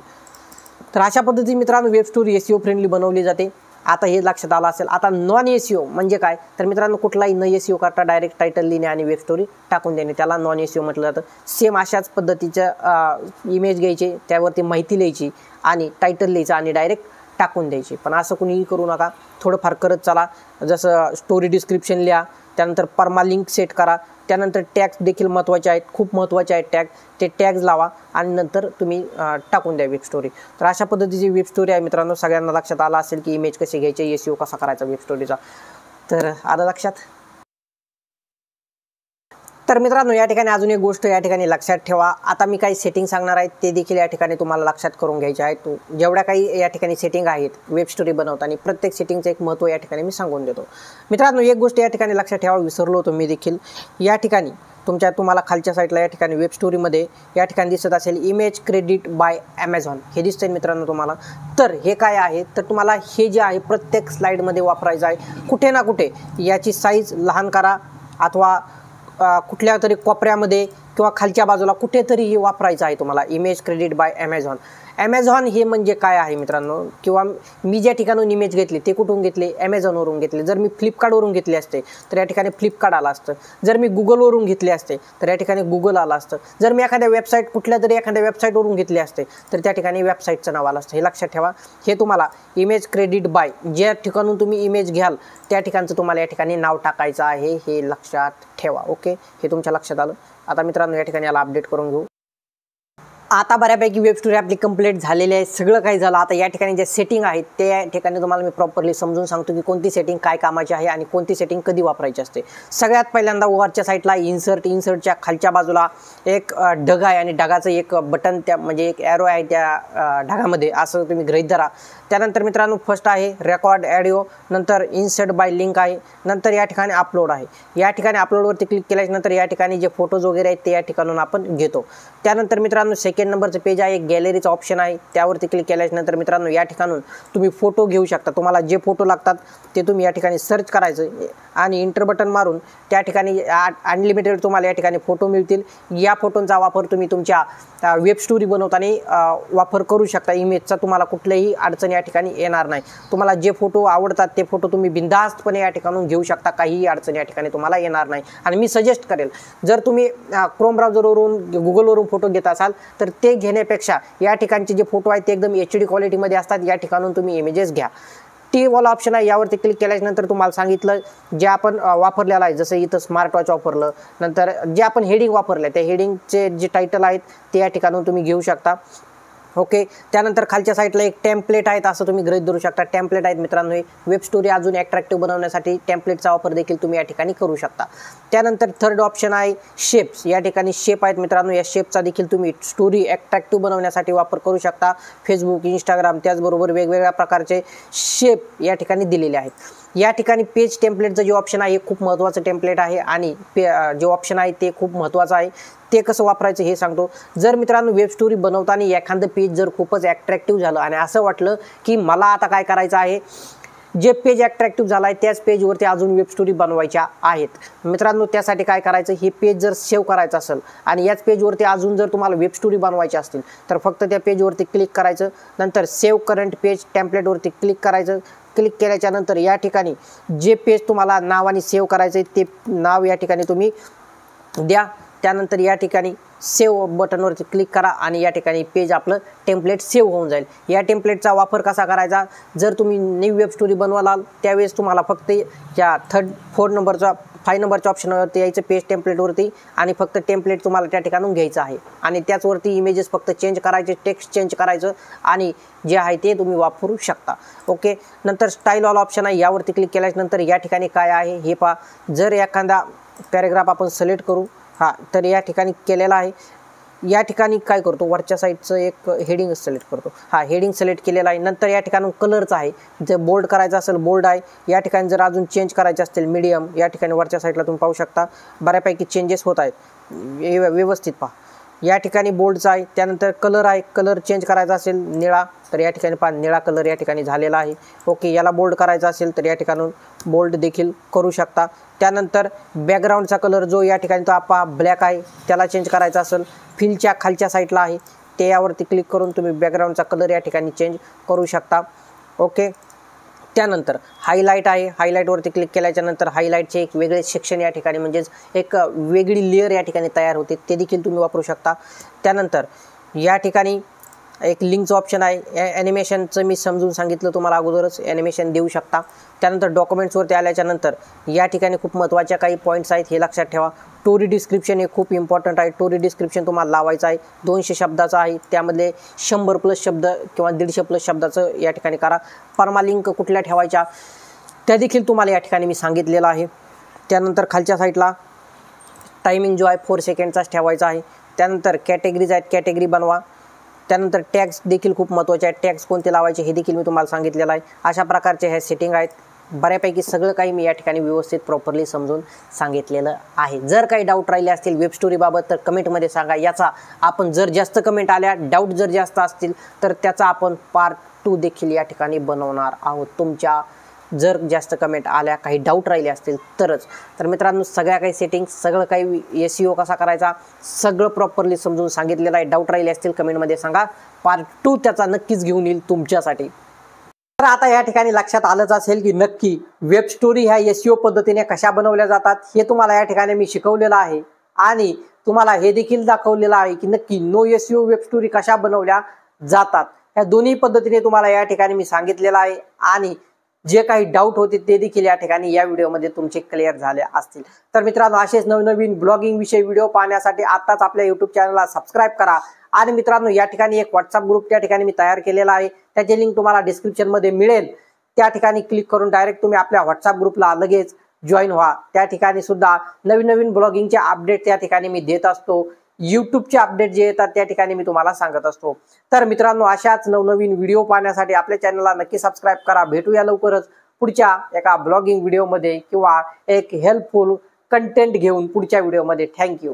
तर अशा पद्धतीने मित्रांनो वेब स्टोरी SEO फ्रेंडली बनवली जाते. आता हे लक्षात आलं असेल. आता नॉन SEO म्हणजे काय तर मित्रांनो, कुठलाही न SEO करता डायरेक्ट टायटल लिहिणे आणि वेब स्टोरी टाकून देणे, त्याला नॉन SEO म्हटलं जातं. सेम अशाच पद्धतीच्या इमेज घ्यायचे, त्यावरती माहिती लिहायची आणि टायटल लिहायचं आणि डायरेक्ट टाकून द्यायची. पण असं कुणीही करू नका, थोडंफार करत चला. जसं स्टोरी डिस्क्रिप्शन लिहा, त्यानंतर परमा लिंक सेट करा, त्यानंतर टॅग्स देखील महत्त्वाचे आहेत, खूप महत्त्वाचे आहेत टॅग, ते टॅग्स लावा आणि नंतर तुम्ही टाकून द्या वेब स्टोरी. तर अशा पद्धतीची वेब स्टोरी आहे मित्रांनो. सगळ्यांना लक्षात आलं असेल की इमेज कशी घ्यायची, SEO कसा करायचा वेब स्टोरीचा. तर आलं लक्षात. तर मित्रांनो, या ठिकाणी अजून एक गोष्ट या ठिकाणी लक्षात ठेवा. आता मी काही सेटिंग सांगणार आहे, ते देखील या ठिकाणी तुम्हाला लक्षात करून घ्यायचे आहेत. जेवढ्या काही या ठिकाणी सेटिंग आहेत वेब स्टोरी बनवताना, प्रत्येक सेटिंगचं एक महत्त्व या ठिकाणी मी सांगून देतो. मित्रांनो, एक गोष्ट या ठिकाणी लक्षात ठेवा, विसरलो होतो मी देखील. या ठिकाणी तुम्हाला खालच्या साईडला या ठिकाणी वेब स्टोरीमध्ये या ठिकाणी दिसत असेल इमेज क्रेडिट बाय ॲमेझॉन, हे दिसतंय मित्रांनो तुम्हाला. तर हे काय आहे तर तुम्हाला हे जे आहे प्रत्येक स्लाईडमध्ये वापरायचं आहे. कुठे ना कुठे याची साईज लहान करा अथवा कुठल्या तरी कोपऱ्यामध्ये किंवा खालच्या बाजूला कुठेतरी हे वापरायचं आहे तुम्हाला. Image credit by Amazon. Amazon हे म्हणजे काय आहे मित्रांनो, किंवा मी ज्या ठिकाणून इमेज घेतली ते कुठून घेतले, ॲमेझॉनवरून घेतले. जर मी फ्लिपकार्टवरून घेतले असते तर या ठिकाणी फ्लिपकार्ट आलं असतं. जर मी गुगलवरून घेतले असते तर या ठिकाणी गुगल आलं असतं. जर मी एखाद्या वेबसाईट कुठल्या तरी एखाद्या वेबसाईटवरून घेतले असते तर त्या ठिकाणी वेबसाईटचं नाव आलं असतं. हे लक्षात ठेवा. हे तुम्हाला इमेज क्रेडिट बाय, ज्या ठिकाणून तुम्ही इमेज घ्याल त्या ठिकाणचं तुम्हाला या ठिकाणी नाव टाकायचं आहे, हे लक्षात ठेवा. ओके, हे तुमच्या लक्षात आलं. आता मित्रांनो या ठिकाणी याला अपडेट करून घेऊ. आता बऱ्यापैकी वेब स्टोरी आपली कंप्लीट झालेली आहे, सगळं काही झालं. आता या ठिकाणी जे सेटिंग आहेत ते ठिकाणी तुम्हाला मी प्रॉपरली समजून सांगतो की कोणती सेटिंग काय कामाची आहे आणि कोणती सेटिंग कधी वापरायची असते. सगळ्यात पहिल्यांदा वरच्या साईडला इन्सर्टच्या खालच्या बाजूला एक ढग आहे आणि ढगाचं एक बटन, त्या म्हणजे एक ॲरो आहे त्या ढगामध्ये, असं तुम्ही गृहीत धरा. त्यानंतर मित्रांनो फर्स्ट आहे रेकॉर्ड ऑडिओ, नंतर इन्सर्ट बाय लिंक आहे, नंतर या ठिकाणी अपलोड आहे. या ठिकाणी अपलोडवरती क्लिक केल्यानंतर या ठिकाणी जे फोटोज वगैरे आहेत ते या ठिकाणून आपण घेतो. त्यानंतर मित्रांनो सेकंड नंबरचं पेज आहे, एक गॅलरीचं ऑप्शन आहे, त्यावरती क्लिक केल्यानंतर मित्रांनो या ठिकाणून तुम्ही फोटो घेऊ शकता. तुम्हाला जे फोटो लागतात ते तुम्ही या ठिकाणी सर्च करायचं आणि इंटर बटन मारून त्या ठिकाणी अनलिमिटेड तुम्हाला या ठिकाणी फोटो मिळतील. या फोटोंचा वापर तुम्ही तुमच्या वेब स्टोरी बनवताना वापर करू शकता. इमेजचा तुम्हाला कुठल्याही अडचण या ठिकाणी येणार नाही. तुम्हाला जे फोटो आवडतात ते फोटो तुम्ही बिनधास्तपणे या ठिकाणून घेऊ शकता, काहीही अडचण या ठिकाणी तुम्हाला येणार नाही. आणि मी सजेस्ट करेल, जर तुम्ही क्रोम ब्राउझरवरून गुगलवरून फोटो घेत असाल तर ते घेण्यापेक्षा या ठिकाणचे जे फोटो आहेत ते एकदम HD क्वालिटीमध्ये असतात, या ठिकाणून तुम्ही इमेजेस घ्या. टी वाला ऑप्शन आहे, यावरती क्लिक केल्यानंतर तुम्हाला सांगितलं जे आपण वापरलेलं आहे, जसं इथं स्मार्ट वॉच वापरलं, नंतर जे आपण हेडिंग वापरलं त्या हेडिंगचे जे टायटल आहेत ते या ठिकाणून तुम्ही घेऊ शकता. ओके, त्यानंतर खालच्या साईडला एक टेम्पलेट आहेत, असं तुम्ही गृहीत धरू शकता. टेम्पलेट आहेत मित्रांनो, वेब स्टोरी अजून अट्रॅक्टिव्ह बनवण्यासाठी टेम्पलेटचा वापर देखील तुम्ही या ठिकाणी करू शकता. त्यानंतर थर्ड ऑप्शन आहे शेप्स. या ठिकाणी शेप आहेत मित्रांनो, या शेपचा देखील तुम्ही स्टोरी अट्रॅक्टिव्ह बनवण्यासाठी वापर करू शकता. फेसबुक, इंस्टाग्राम, त्याचबरोबर वेगवेगळ्या प्रकारचे शेप या ठिकाणी दिलेले आहेत. या ठिकाणी पेज टेम्पलेटचं जे ऑप्शन आहे हे खूप महत्त्वाचं टेम्पलेट आहे आणि जे ऑप्शन आहे ते खूप महत्त्वाचं आहे. ते कसं वापरायचं हे सांगतो. जर मित्रांनो वेब स्टोरी बनवताना एखादं पेज जर खूपच ॲट्रॅक्टिव्ह झालं आणि असं वाटलं की मला आता काय करायचं आहे, जे पेज ॲट्रॅक्टिव्ह झालं आहे त्याच पेजवरती अजून वेब स्टोरी बनवायच्या आहेत मित्रांनो, त्यासाठी काय करायचं, हे पेज जर सेव्ह करायचं असेल आणि याच पेजवरती अजून जर तुम्हाला वेब स्टोरी बनवायची असतील तर फक्त त्या पेजवरती क्लिक करायचं. नंतर सेव्ह करंट पेज टेम्पलेटवरती क्लिक करायचं. क्लिक केल्याच्या नंतर या ठिकाणी जे पेज तुम्हाला नावाने सेव्ह करायचं आहे ते नाव या ठिकाणी तुम्ही द्या. त्यानंतर या ठिकाणी सेव्ह बटनवरती क्लिक करा आणि या ठिकाणी पेज आपलं टेम्पलेट सेव्ह होऊन जाईल. या टेम्पलेटचा वापर कसा करायचा, जर तुम्ही न्यू वेब स्टोरी बनवाल त्यावेळेस तुम्हाला फक्त या 5 नंबरच्या ऑप्शनवरती यायचं पेज टेम्पलेटवरती आणि फक्त टेम्पलेट तुम्हाला त्या ठिकाणून घ्यायचं आहे आणि त्याचवरती इमेजेस फक्त चेंज करायचे, टेक्स्ट चेंज करायचं आणि जे आहे ते तुम्ही वापरू शकता. ओके. नंतर स्टाईल ऑल ऑप्शन आहे, यावरती क्लिक केल्यानंतर या ठिकाणी काय आहे हे पहा. जर एखादा पॅराग्राफ आपण सिलेक्ट करू तर या ठिकाणी केलेला आहे. या ठिकाणी काय करतो, वरच्या साईडचं एक हेडिंग सिलेक्ट करतो. हेडिंग सिलेक्ट केलेला आहे. नंतर या ठिकाणी कलरचा आहे, जर बोल्ड करायचा असेल बोल्ड आहे. या ठिकाणी जर अजून चेंज करायचे असतील मीडियम, या ठिकाणी वरच्या साईडला तुम्ही पाहू शकता बऱ्यापैकी चेंजेस होत आहेत, व्यवस्थित पहा. या ठिकाणी बोल्डचा आहे. त्यानंतर कलर आहे, कलर चेंज करायचा असेल निळा तर या ठिकाणी पहा निळा कलर या ठिकाणी झालेला आहे. ओके. याला बोल्ड करायचा असेल तर या ठिकाणून बोल्ड देखील करू शकता. त्यानंतर बॅकग्राऊंडचा कलर जो या ठिकाणी तो आपला ब्लॅक आहे त्याला चेंज करायचा असेल, फिलच्या खालच्या साईडला आहे ते यावरती क्लिक करून तुम्ही बॅकग्राऊंडचा कलर या ठिकाणी चेंज करू शकता. ओके. त्यानंतर हायलाईट आहे, हायलाईटवरती क्लिक केल्याच्यानंतर हायलाईटचे एक वेगळे सेक्शन या ठिकाणी म्हणजेच एक वेगळी लेअर या ठिकाणी तयार होते, ते देखील तुम्ही वापरू शकता. त्यानंतर या ठिकाणी एक लिंकचं ऑप्शन आहे, ॲनिमेशनचं मी समजून सांगितलं तुम्हाला अगोदरच, ॲनिमेशन देऊ शकता. त्यानंतर डॉक्युमेंट्सवरती आल्याच्यानंतर या ठिकाणी खूप महत्त्वाच्या काही पॉईंट्स आहेत हे लक्षात ठेवा. स्टोरी डिस्क्रिप्शन हे खूप इम्पॉर्टंट आहे. स्टोरी डिस्क्रिप्शन तुम्हाला लावायचं आहे, 200 शब्दाचं आहे, त्यामधले 100+ शब्द किंवा 150+ शब्दाचं या ठिकाणी करा. परमालिंक कुठल्या ठेवायच्या त्या देखील तुम्हाला या ठिकाणी मी सांगितलेलं आहे. त्यानंतर खालच्या साईडला टायमिंग जो आहे 4 सेकंडचाच ठेवायचा आहे. त्यानंतर कॅटेगरीज आहेत, कॅटेगरी बनवा. त्यानंतर टॅग्स देखील खूप महत्त्वाचे आहेत, टॅग्स कोणते लावायचे हे देखील मी तुम्हाला सांगितलेलं आहे. अशा प्रकारचे हे सेटिंग आहेत. बऱ्यापैकी सगळं काही मी या ठिकाणी व्यवस्थित प्रॉपरली समजून सांगितलेलं आहे. जर काही डाऊट राहिले असतील वेब स्टोरीबाबत तर कमेंटमध्ये सांगा. याचा आपण जर जास्त कमेंट आल्या, डाऊट जर जास्त असतील तर त्याचा आपण पार्ट 2 देखील या ठिकाणी बनवणार आहोत. तुमच्या जर जास्त कमेंट आल्या, काही डाऊट राहिले असतील तरच. तर मित्रांनो सगळ्या काही सेटिंग्स, सगळं काही SEO कसा करायचा सगळं प्रॉपरली समजून सांगितलेलं आहे. डाऊट राहिले असतील कमेंटमध्ये सांगा, पार्ट 2 त्याचा नक्कीच घेऊन येईल तुमच्यासाठी. तर आता या ठिकाणी लक्षात आलंच असेल की नक्की वेब स्टोरी ह्या SEO पद्धतीने कशा बनवल्या जातात हे तुम्हाला या ठिकाणी मी शिकवलेलं आहे आणि तुम्हाला हे देखील दाखवलेलं आहे की नक्की नो SEO वेब स्टोरी कशा बनवल्या जातात. ह्या दोन्ही पद्धतीने तुम्हाला या ठिकाणी मी सांगितलेलं आहे आणि जे काही डाऊट होते ते देखील या ठिकाणी या व्हिडिओमध्ये तुमचे क्लिअर झाले असतील. तर मित्रांनो असेच नवनवीन ब्लॉगिंग विषयी व्हिडिओ पाहण्यासाठी आताच आपल्या YouTube चॅनलला सबस्क्राईब करा. आणि मित्रांनो या ठिकाणी एक WhatsApp ग्रुप त्या ठिकाणी मी तयार केलेला आहे, त्याची लिंक तुम्हाला डिस्क्रिप्शनमध्ये मिळेल. त्या ठिकाणी क्लिक करून डायरेक्ट तुम्ही आपल्या WhatsApp ग्रुपला लगेच जॉईन व्हा. त्या ठिकाणी सुद्धा नवीन ब्लॉगिंगचे अपडेट त्या ठिकाणी मी देत असतो. YouTubeचे अपडेट जे येतात त्या ठिकाणी मी तुम्हाला सांगत असतो. तर मित्रांनो अशाच नवनवीन व्हिडिओ पाहण्यासाठी आपल्या चॅनलला नक्की सबस्क्राईब करा. भेटूया लवकरच पुढच्या एका ब्लॉगिंग व्हिडिओमध्ये किंवा एक हेल्पफुल कंटेंट घेऊन पुढच्या व्हिडिओमध्ये. थँक्यू.